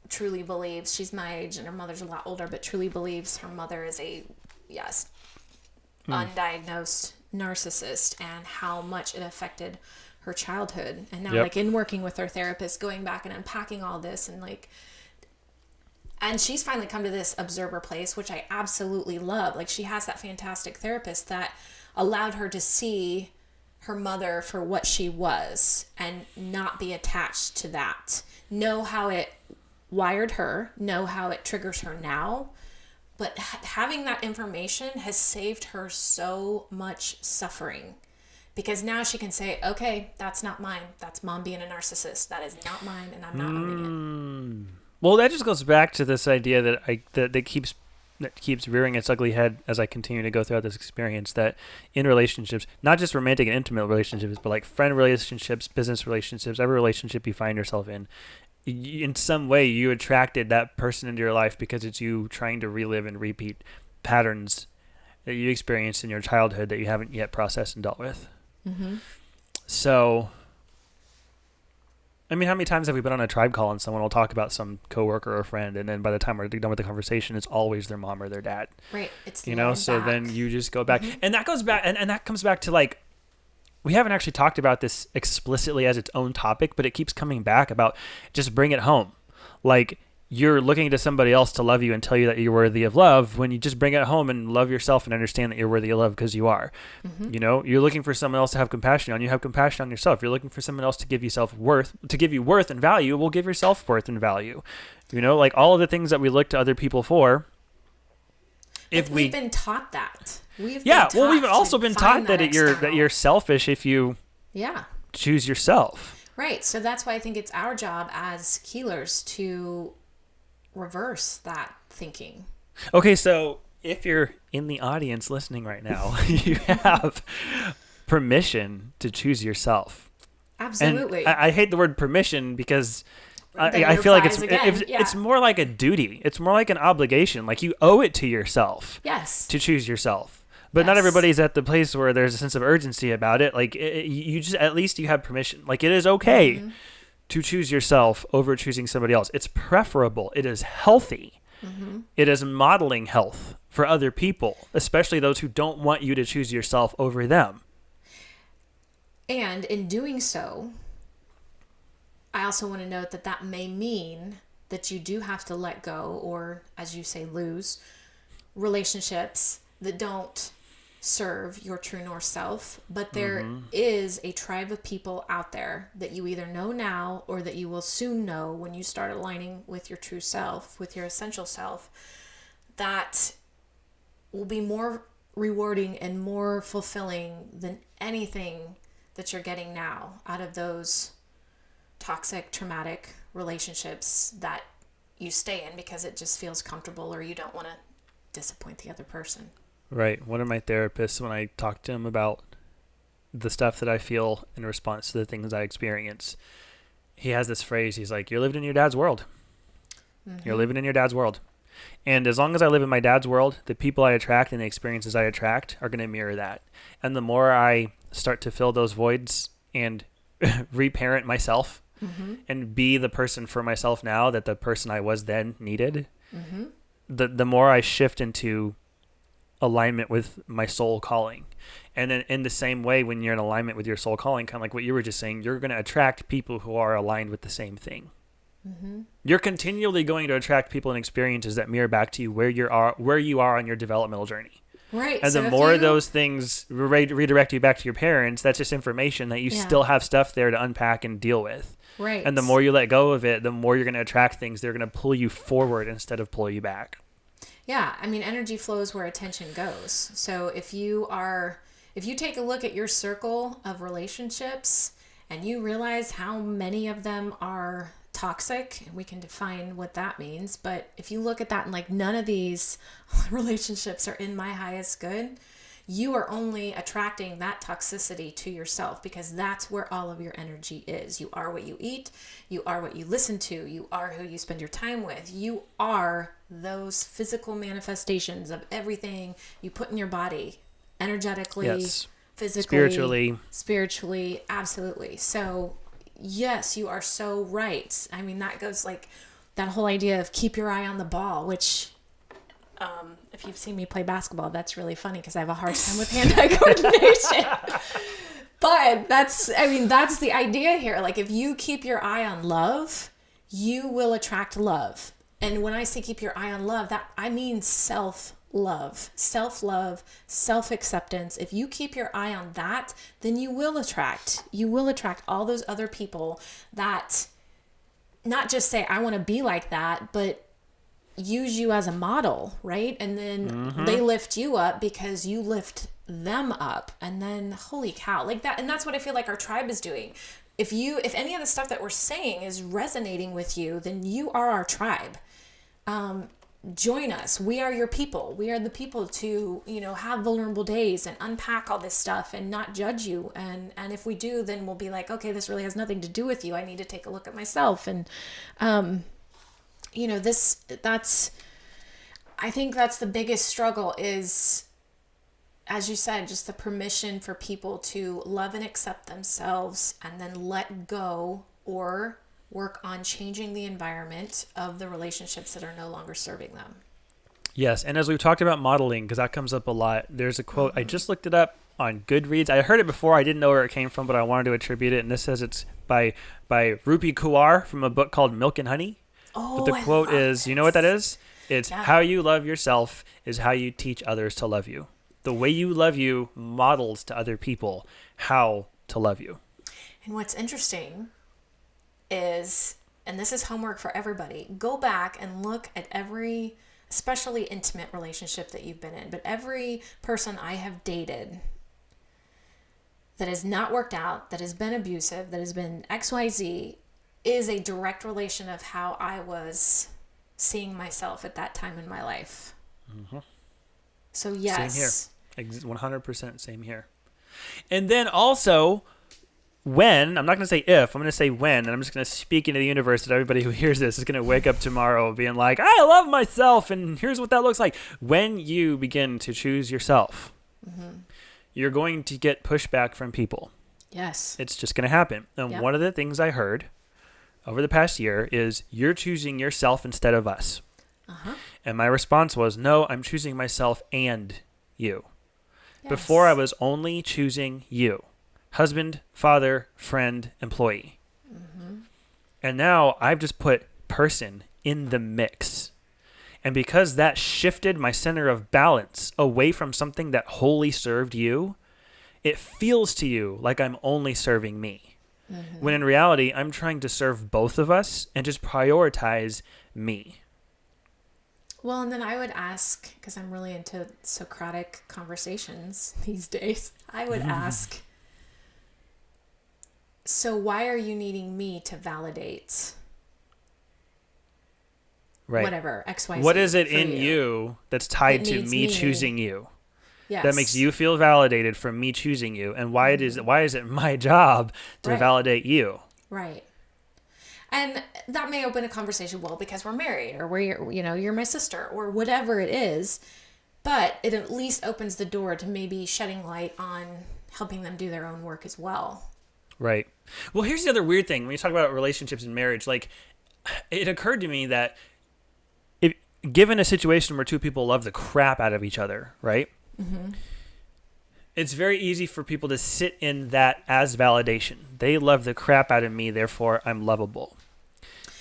truly believes, she's my age and her mother's a lot older, but truly believes her mother is undiagnosed narcissist, and how much it affected her childhood. And now like in working with her therapist, going back and unpacking all this and she's finally come to this observer place, which I absolutely love. Like she has that fantastic therapist that allowed her to see her mother for what she was and not be attached to that. Know how it wired her, know how it triggers her now. But having that information has saved her so much suffering, because now she can say, okay, that's not mine. That's mom being a narcissist. That is not mine, and I'm not owning it. Well, that just goes back to this idea that keeps rearing its ugly head as I continue to go throughout this experience, that in relationships, not just romantic and intimate relationships, but like friend relationships, business relationships, every relationship you find yourself in some way you attracted that person into your life because it's you trying to relive and repeat patterns that you experienced in your childhood that you haven't yet processed and dealt with. Mm-hmm. So, I mean, how many times have we been on a tribe call and someone will talk about some coworker or friend, and then by the time we're done with the conversation, it's always their mom or their dad. Right. It's so then you just go back, and that goes back, and that comes back to like, we haven't actually talked about this explicitly as its own topic, but it keeps coming back about just bring it home. Like you're looking to somebody else to love you and tell you that you're worthy of love, when you just bring it home and love yourself and understand that you're worthy of love because you are. Mm-hmm. You're looking for someone else to have compassion on. You have compassion on yourself. You're looking for someone else to give you worth and value. Well, give yourself worth and value. Like all of the things that we look to other people for. If we've been taught that. We've also been taught that you're selfish if you choose yourself. Right. So that's why I think it's our job as healers to reverse that thinking. Okay, so if you're in the audience listening right now, you have permission to choose yourself. Absolutely. And I hate the word permission because I feel like it's more like a duty. It's more like an obligation. Like you owe it to yourself. Yes. To choose yourself. But not everybody's at the place where there's a sense of urgency about it. Like you just, at least you have permission. Like it is okay to choose yourself over choosing somebody else. It's preferable. It is healthy. Mm-hmm. It is modeling health for other people, especially those who don't want you to choose yourself over them. And in doing so, I also want to note that may mean that you do have to let go, or as you say, lose relationships that don't serve your true north self. But there is a tribe of people out there that you either know now or that you will soon know when you start aligning with your true self, with your essential self, that will be more rewarding and more fulfilling than anything that you're getting now out of those toxic, traumatic relationships that you stay in because it just feels comfortable, or you don't want to disappoint the other person. Right. One of my therapists, when I talked to him about the stuff that I feel in response to the things I experience, he has this phrase. He's like, you're living in your dad's world. Mm-hmm. You're living in your dad's world. And as long as I live in my dad's world, the people I attract and the experiences I attract are going to mirror that. And the more I start to fill those voids and reparent myself and be the person for myself now that the person I was then needed, the more I shift into alignment with my soul calling. And then in the same way, when you're in alignment with your soul calling, kind of like what you were just saying, you're going to attract people who are aligned with the same thing. You're continually going to attract people and experiences that mirror back to you where you are on your developmental journey. Right. And the So more those things redirect you back to your parents, that's just information that you still have stuff there to unpack and deal with. Right. And the more you let go of it, the more you're going to attract things. They're going to pull you forward instead of pull you back. Yeah. I mean, energy flows where attention goes. So if you take a look at your circle of relationships and you realize how many of them are toxic, and we can define what that means, but if you look at that and like none of these relationships are in my highest good, you are only attracting that toxicity to yourself, because that's where all of your energy is. You are what you eat, you are what you listen to, you are who you spend your time with, you are those physical manifestations of everything you put in your body, energetically, physically, spiritually, absolutely. So yes, you are so right. I mean, that goes like that whole idea of keep your eye on the ball, which if you've seen me play basketball, that's really funny because I have a hard time with hand-eye coordination. But that's the idea here. Like, if you keep your eye on love, you will attract love. And when I say keep your eye on love, that I mean self-love, self-acceptance. If you keep your eye on that, then you will attract all those other people that not just say, I want to be like that, but use you as a model, right? And then they lift you up because you lift them up. And then, holy cow, like that. And that's what I feel like our tribe is doing. If any of the stuff that we're saying is resonating with you, then you are our tribe. Join us. We are your people. We are the people to, have vulnerable days and unpack all this stuff and not judge you. And if we do, then we'll be like, okay, this really has nothing to do with you. I need to take a look at myself. And, I think that's the biggest struggle is, as you said, just the permission for people to love and accept themselves and then let go or work on changing the environment of the relationships that are no longer serving them. Yes. And as we've talked about modeling, because that comes up a lot, there's a quote, I just looked it up on Goodreads. I heard it before. I didn't know where it came from, but I wanted to attribute it. And this says it's by Rupi Kaur from a book called Milk and Honey. Oh, but the quote is, you know what that is? It's how you love yourself is how you teach others to love you. The way you love you models to other people how to love you. And what's interesting is, and this is homework for everybody, go back and look at every, especially intimate relationship that you've been in, but every person I have dated that has not worked out, that has been abusive, that has been XYZ, is a direct relation of how I was seeing myself at that time in my life. So yes. Same here. 100% same here. And then also, when, I'm not going to say if, I'm going to say when, and I'm just going to speak into the universe that everybody who hears this is going to wake up tomorrow being like, I love myself, and here's what that looks like. When you begin to choose yourself, you're going to get pushback from people. Yes. It's just going to happen. And one of the things I heard over the past year is, you're choosing yourself instead of us. And my response was, no, I'm choosing myself and you. Yes. Before I was only choosing you. Husband, father, friend, employee. And now I've just put person in the mix. And because that shifted my center of balance away from something that wholly served you, it feels to you like I'm only serving me. When in reality, I'm trying to serve both of us and just prioritize me. Well, and then I would ask, because I'm really into Socratic conversations these days, I would ask, so why are you needing me to validate whatever, XYZ? What is it in you that's tied to me choosing you? Yes. That makes you feel validated from me choosing you, and why is it my job to validate you? Right. And that may open a conversation, well, because we're married, or you're my sister, or whatever it is, but it at least opens the door to maybe shedding light on helping them do their own work as well. Right. Well, here's the other weird thing. When you talk about relationships and marriage, like, it occurred to me that given a situation where two people love the crap out of each other, right? It's very easy for people to sit in that as validation. They love the crap out of me, therefore I'm lovable.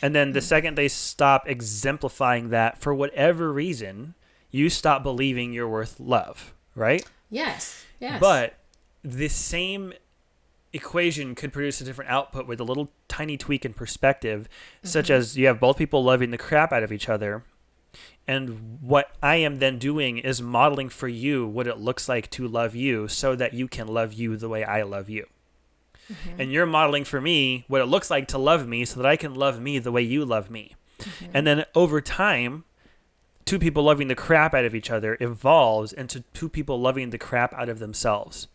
And then the second they stop exemplifying that, for whatever reason, you stop believing you're worth love. right? Yes. Yes. But the same equation could produce a different output with a little tiny tweak in perspective, such as you have both people loving the crap out of each other. And what I am then doing is modeling for you what it looks like to love you so that you can love you the way I love you. And you're modeling for me what it looks like to love me so that I can love me the way you love me. And then over time, two people loving the crap out of each other evolves into two people loving the crap out of themselves,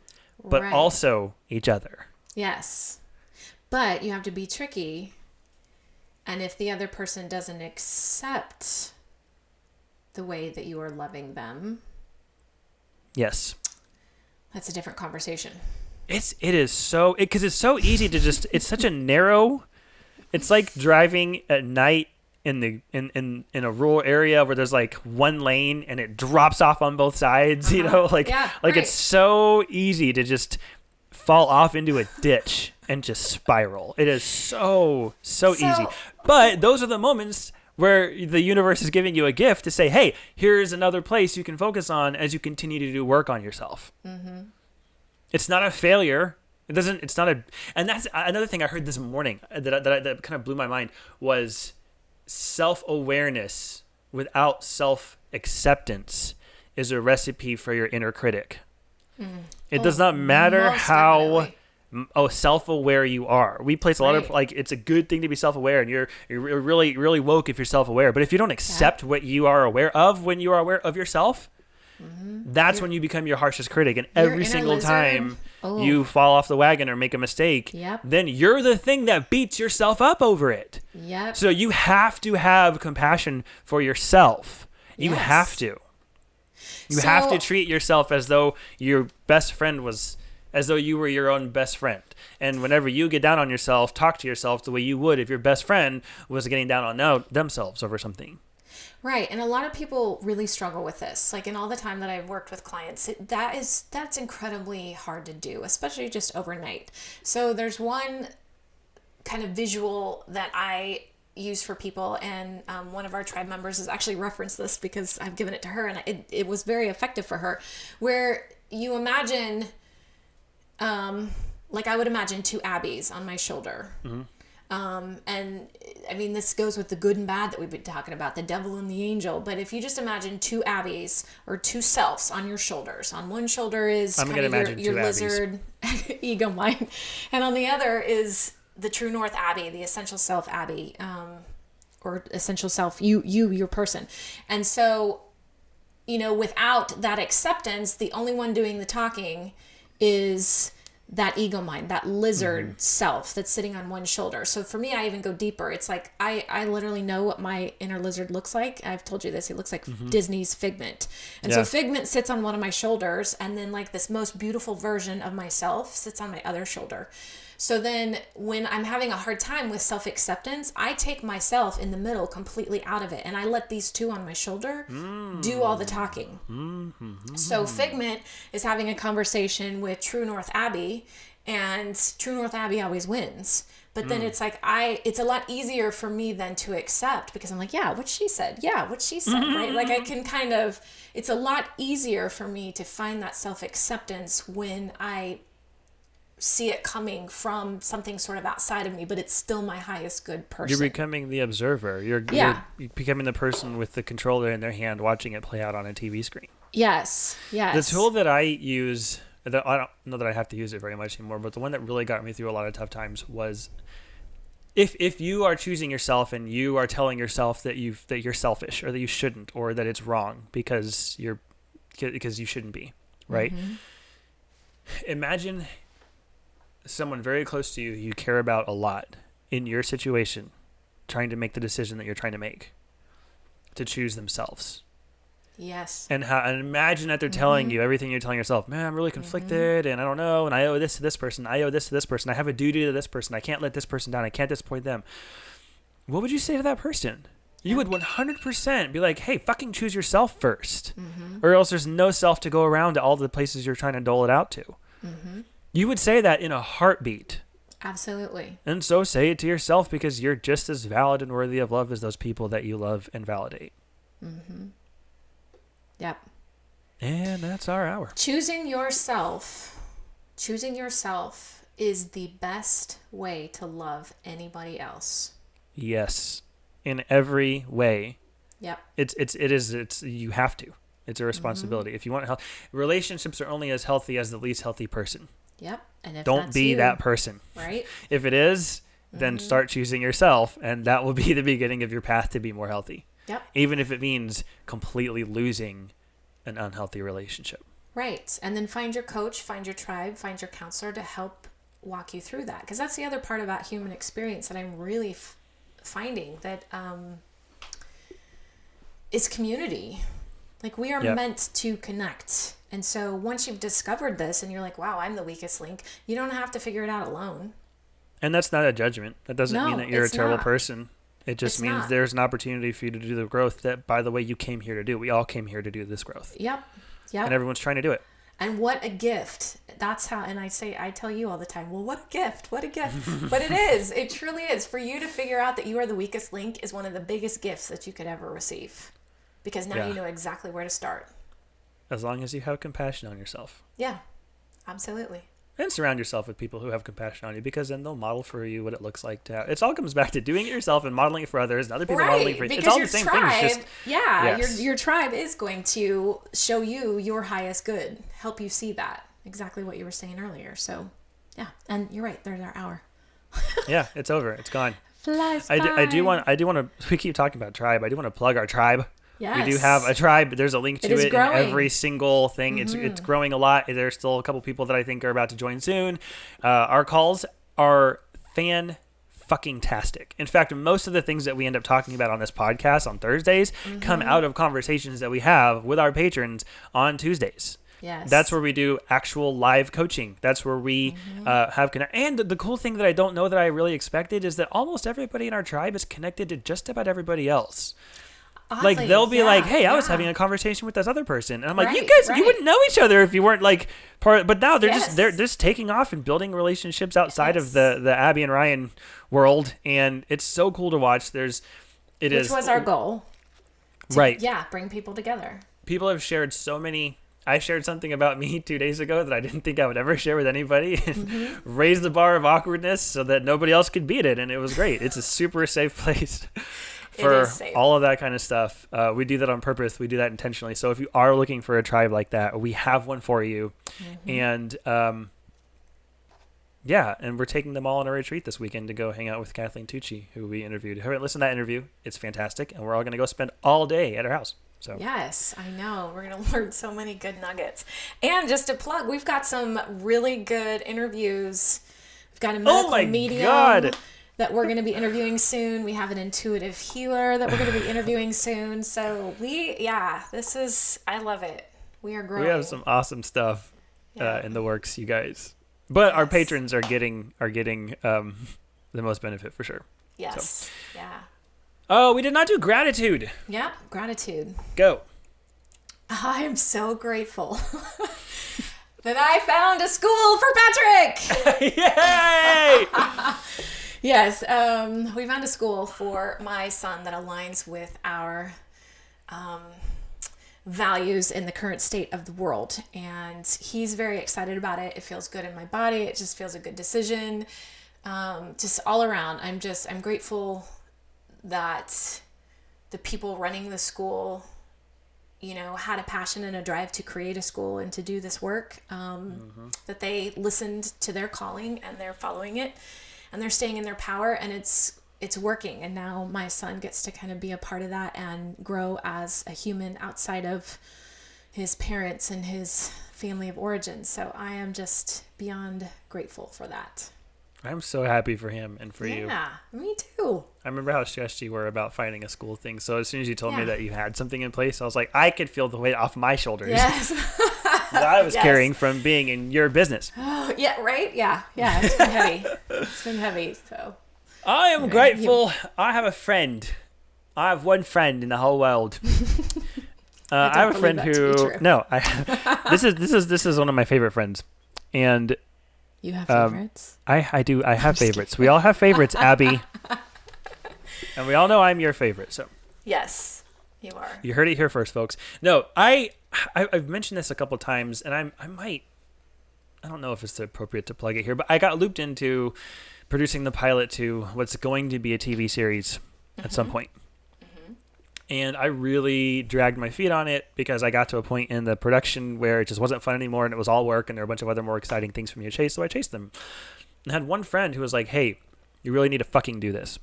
but Right. also each other. Yes. But you have to be tricky. And if the other person doesn't accept the way that you are loving them, Yes. that's a different conversation. It is so, because it's so easy to just, it's such a narrow, it's like driving at night in a rural area where there's like one lane and it drops off on both sides, you know, like, Yeah, like right. it's so easy to just fall off into a ditch and just spiral. It is so easy. But those are the moments where the universe is giving you a gift to say, hey, here's another place you can focus on as you continue to do work on yourself. It's not a failure. It's not a, and that's another thing I heard this morning that kind of blew my mind was self-awareness without self-acceptance is a recipe for your inner critic. It does not matter most how definitely. self-aware you are. We place a lot of, Right. like, it's a good thing to be self-aware, and you're really, really woke if you're self-aware. But if you don't accept what you are aware of when you are aware of yourself, that's when you become your harshest critic. And Your every inner single lizard. time Oh. you fall off the wagon or make a mistake, Yep. then you're the thing that beats yourself up over it. Yep. So you have to have compassion for yourself. You Yes. have to. You have to So- treat yourself as though your best friend was, as though you were your own best friend. And whenever you get down on yourself, talk to yourself the way you would if your best friend was getting down on themselves over something. Right. And a lot of people really struggle with this. Like in all the time that I've worked with clients, that's incredibly hard to do, especially just overnight. So there's one kind of visual that I use for people, and one of our tribe members has actually referenced this because I've given it to her, and it was very effective for her, where you imagine, like I would imagine two Abbeys on my shoulder. And I mean, this goes with the good and bad that we've been talking about, the devil and the angel. But if you just imagine two Abbeys or two selves on your shoulders, on one shoulder is I'm kind gonna of imagine your two Abbeys. lizard ego mind, and on the other is the true north Abbey, the essential self Abbey, or essential self, your person. And so, you know, without that acceptance, the only one doing the talking is that ego mind, that lizard self that's sitting on one shoulder. So for me, I even go deeper. It's like I literally know what my inner lizard looks like. I've told you this. He looks like Disney's Figment. And so Figment sits on one of my shoulders, and then like this most beautiful version of myself sits on my other shoulder. So then when I'm having a hard time with self-acceptance, I take myself in the middle completely out of it, and I let these two on my shoulder do all the talking. So Figment is having a conversation with True North Abbey, and True North Abbey always wins. But then it's like it's a lot easier for me then to accept, because I'm like, yeah, what she said. Yeah, what she said, right? Like I can kind of, it's a lot easier for me to find that self-acceptance when I see it coming from something sort of outside of me, but it's still my highest good person. You're becoming the observer. You're becoming the person with the controller in their hand watching it play out on a TV screen. Yes. The tool that I use, that I don't know that I have to use it very much anymore, but the one that really got me through a lot of tough times was if you are choosing yourself and you are telling yourself that you're selfish or that you shouldn't or that it's wrong because you shouldn't be, right? Imagine someone very close to you you care about a lot in your situation trying to make the decision that you're trying to make to choose themselves. Yes. And imagine that they're telling you everything you're telling yourself. Man, I'm really conflicted, and I don't know, and I owe this to this person. I owe this to this person. I have a duty to this person. I can't let this person down. I can't disappoint them. What would you say to that person? You would 100% be like, hey, fucking choose yourself first. Or else there's no self to go around to all the places you're trying to dole it out to. You would say that in a heartbeat. Absolutely. And so say it to yourself, because you're just as valid and worthy of love as those people that you love and validate. Yep. And that's our hour. Choosing yourself is the best way to love anybody else. Yes. In every way. Yep. It's you have to. It's a responsibility. If you want health, relationships are only as healthy as the least healthy person. Yep. And if don't be that person. Right? If it is, then start choosing yourself, and that will be the beginning of your path to be more healthy. Yep. Even if it means completely losing an unhealthy relationship. Right. And then find your coach, find your tribe, find your counselor to help walk you through that. Because that's the other part about human experience that I'm really finding that is community. Like, we are meant to connect. And so once you've discovered this and you're like, wow, I'm the weakest link, you don't have to figure it out alone. And that's not a judgment. That doesn't mean that you're a terrible person. It just means there's an opportunity for you to do the growth that, by the way, you came here to do. We all came here to do this growth. Yep. Yep. And everyone's trying to do it. And what a gift. That's how, and I tell you all the time, well, what a gift. But it is. It truly is. For you to figure out that you are the weakest link is one of the biggest gifts that you could ever receive. Because now you know exactly where to start. As long as you have compassion on yourself. Yeah, absolutely. And surround yourself with people who have compassion on you, because then they'll model for you what it looks like to have. It all comes back to doing it yourself and modeling it for others, and other people modeling for you. It's all the same thing. It's just, your tribe is going to show you your highest good, help you see that. Exactly what you were saying earlier. So, yeah. And you're right. There's our hour. Yeah, it's over. It's gone. Flies by. I do want to, we keep talking about tribe. I do want to plug our tribe. Yes. We do have a tribe. There's a link to it in every single thing. Mm-hmm. It's growing a lot. There's still a couple people that I think are about to join soon. Our calls are fan-fucking-tastic. In fact, most of the things that we end up talking about on this podcast on Thursdays come out of conversations that we have with our patrons on Tuesdays. Yes. That's where we do actual live coaching. That's where we have connect. And the cool thing that I don't know that I really expected is that almost everybody in our tribe is connected to just about everybody else. Oddly, like, they'll be like, hey, I was having a conversation with this other person. And I'm like, right, you guys, you wouldn't know each other if you weren't like part. But now they're just taking off and building relationships outside of the Abby and Ryan world. And it's so cool to watch. Which was our goal. Right. Yeah. Bring people together. People have shared so many. I shared something about me 2 days ago that I didn't think I would ever share with anybody, and raised the bar of awkwardness so that nobody else could beat it. And it was great. It's a super safe place for all of that kind of stuff. We do that on purpose. We do that intentionally. So if you are looking for a tribe like that, we have one for you. And and we're taking them all on a retreat this weekend to go hang out with Kathleen Tucci, who we interviewed. If you haven't listened to that interview, it's fantastic. And we're all going to go spend all day at her house. So. Yes, I know. We're going to learn so many good nuggets. And just to plug, we've got some really good interviews. We've got a medical medium that we're going to be interviewing soon. We have an intuitive healer that we're going to be interviewing soon. So I love it. We are growing. We have some awesome stuff in the works, you guys. But our patrons are getting the most benefit for sure. Yes. So. Yeah. Oh, we did not do gratitude. Yep, gratitude. Go. I am so grateful that I found a school for Patrick. Yay! Yes, we found a school for my son that aligns with our values in the current state of the world. And he's very excited about it. It feels good in my body. It just feels a good decision. Just all around. I'm grateful that the people running the school, had a passion and a drive to create a school and to do this work, that they listened to their calling and they're following it and they're staying in their power, and it's working. And now my son gets to kind of be a part of that and grow as a human outside of his parents and his family of origin. So I am just beyond grateful for that. I'm so happy for him and for you. Yeah, me too. I remember how stressed you were about finding a school thing. So as soon as you told me that you had something in place, I was like, I could feel the weight off my shoulders. Yes. that I was carrying from being in your business. Oh, yeah, right? Yeah. It's been heavy. So I am grateful. I have a friend. I have one friend in the whole world. I have a friend who... No, this is one of my favorite friends. And... You have favorites? I do. I have favorites. We all have favorites, Abby. And we all know I'm your favorite. So yes, you are. You heard it here first, folks. No, I I've mentioned this a couple times, and I don't know if it's appropriate to plug it here, but I got looped into producing the pilot to what's going to be a TV series at some point. And I really dragged my feet on it because I got to a point in the production where it just wasn't fun anymore, and it was all work, and there were a bunch of other more exciting things for me to chase, so I chased them. And I had one friend who was like, hey, you really need to fucking do this.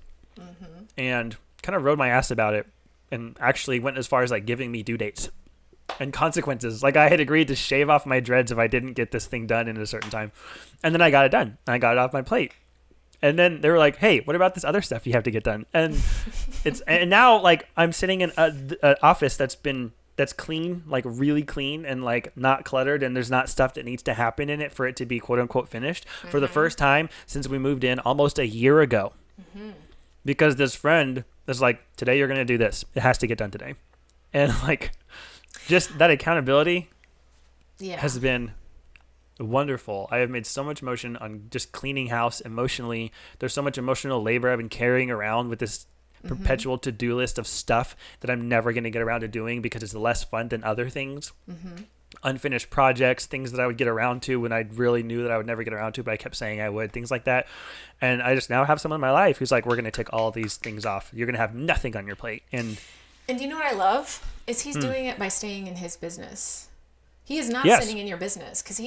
And kind of rode my ass about it, and actually went as far as like giving me due dates and consequences. Like I had agreed to shave off my dreads if I didn't get this thing done in a certain time. And then I got it done. I got it off my plate. And then they were like, hey, what about this other stuff you have to get done? And and now like I'm sitting in an office that's clean, like really clean and like not cluttered. And there's not stuff that needs to happen in it for it to be quote unquote finished for the first time since we moved in almost a year ago. Because this friend is like, today you're going to do this. It has to get done today. And like just that accountability has been wonderful. I have made so much motion on just cleaning house emotionally. There's so much emotional labor I've been carrying around with this perpetual to-do list of stuff that I'm never going to get around to doing because it's less fun than other things. Unfinished projects, things that I would get around to when I really knew that I would never get around to, but I kept saying I would, things like that. And I just now have someone in my life who's like, we're going to take all these things off. You're going to have nothing on your plate. And you know what I love? Is he's doing it by staying in his business. He is not sitting in your business because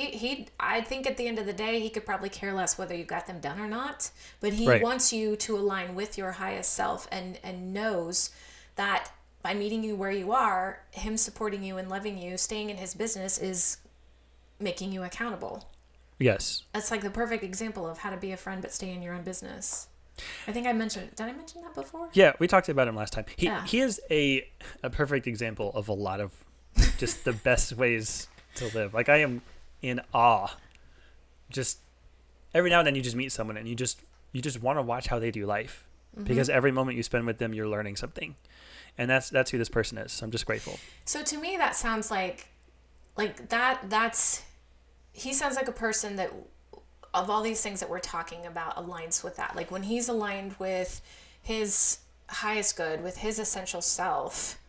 I think at the end of the day, he could probably care less whether you got them done or not, but he wants you to align with your highest self and knows that by meeting you where you are, him supporting you and loving you, staying in his business is making you accountable. Yes. That's like the perfect example of how to be a friend but stay in your own business. I think did I mention that before? Yeah, we talked about him last time. He is a perfect example of a lot of just the best ways to live. Like I am in awe. Just every now and then you just meet someone and you just want to watch how they do life because every moment you spend with them, you're learning something. And that's who this person is. So I'm just grateful. So to me, that sounds like he sounds like a person that of all these things that we're talking about aligns with that. Like when he's aligned with his highest good, with his essential self,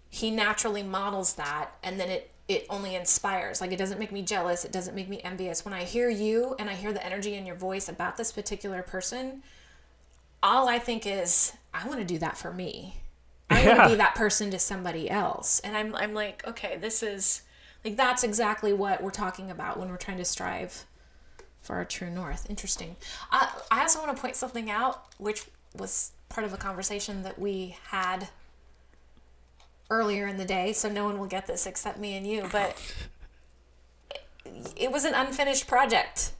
he naturally models that, and then it only inspires. Like it doesn't make me jealous. It doesn't make me envious. When I hear you and I hear the energy in your voice about this particular person, all I think is, I want to do that for me. I want to be that person to somebody else. And I'm like, okay, this is like, that's exactly what we're talking about when we're trying to strive for our true north. Interesting. I also want to point something out, which was part of a conversation that we had earlier in the day, so no one will get this except me and you, but it was an unfinished project.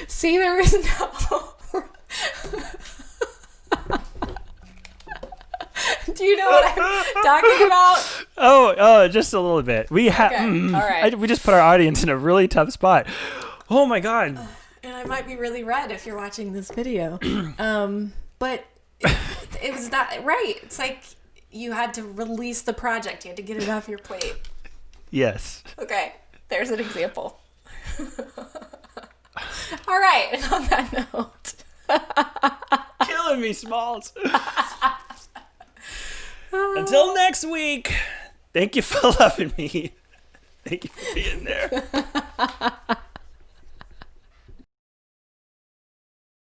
See, there is no... Do you know what I'm talking about? Oh, just a little bit. We have, all right. We just put our audience in a really tough spot. Oh my God. And I might be really red if you're watching this video. But it was that, right. It's like you had to release the project. You had to get it off your plate. Yes. Okay. There's an example. All right. And on that note. Killing me, Smalls. Until next week. Thank you for loving me. Thank you for being there.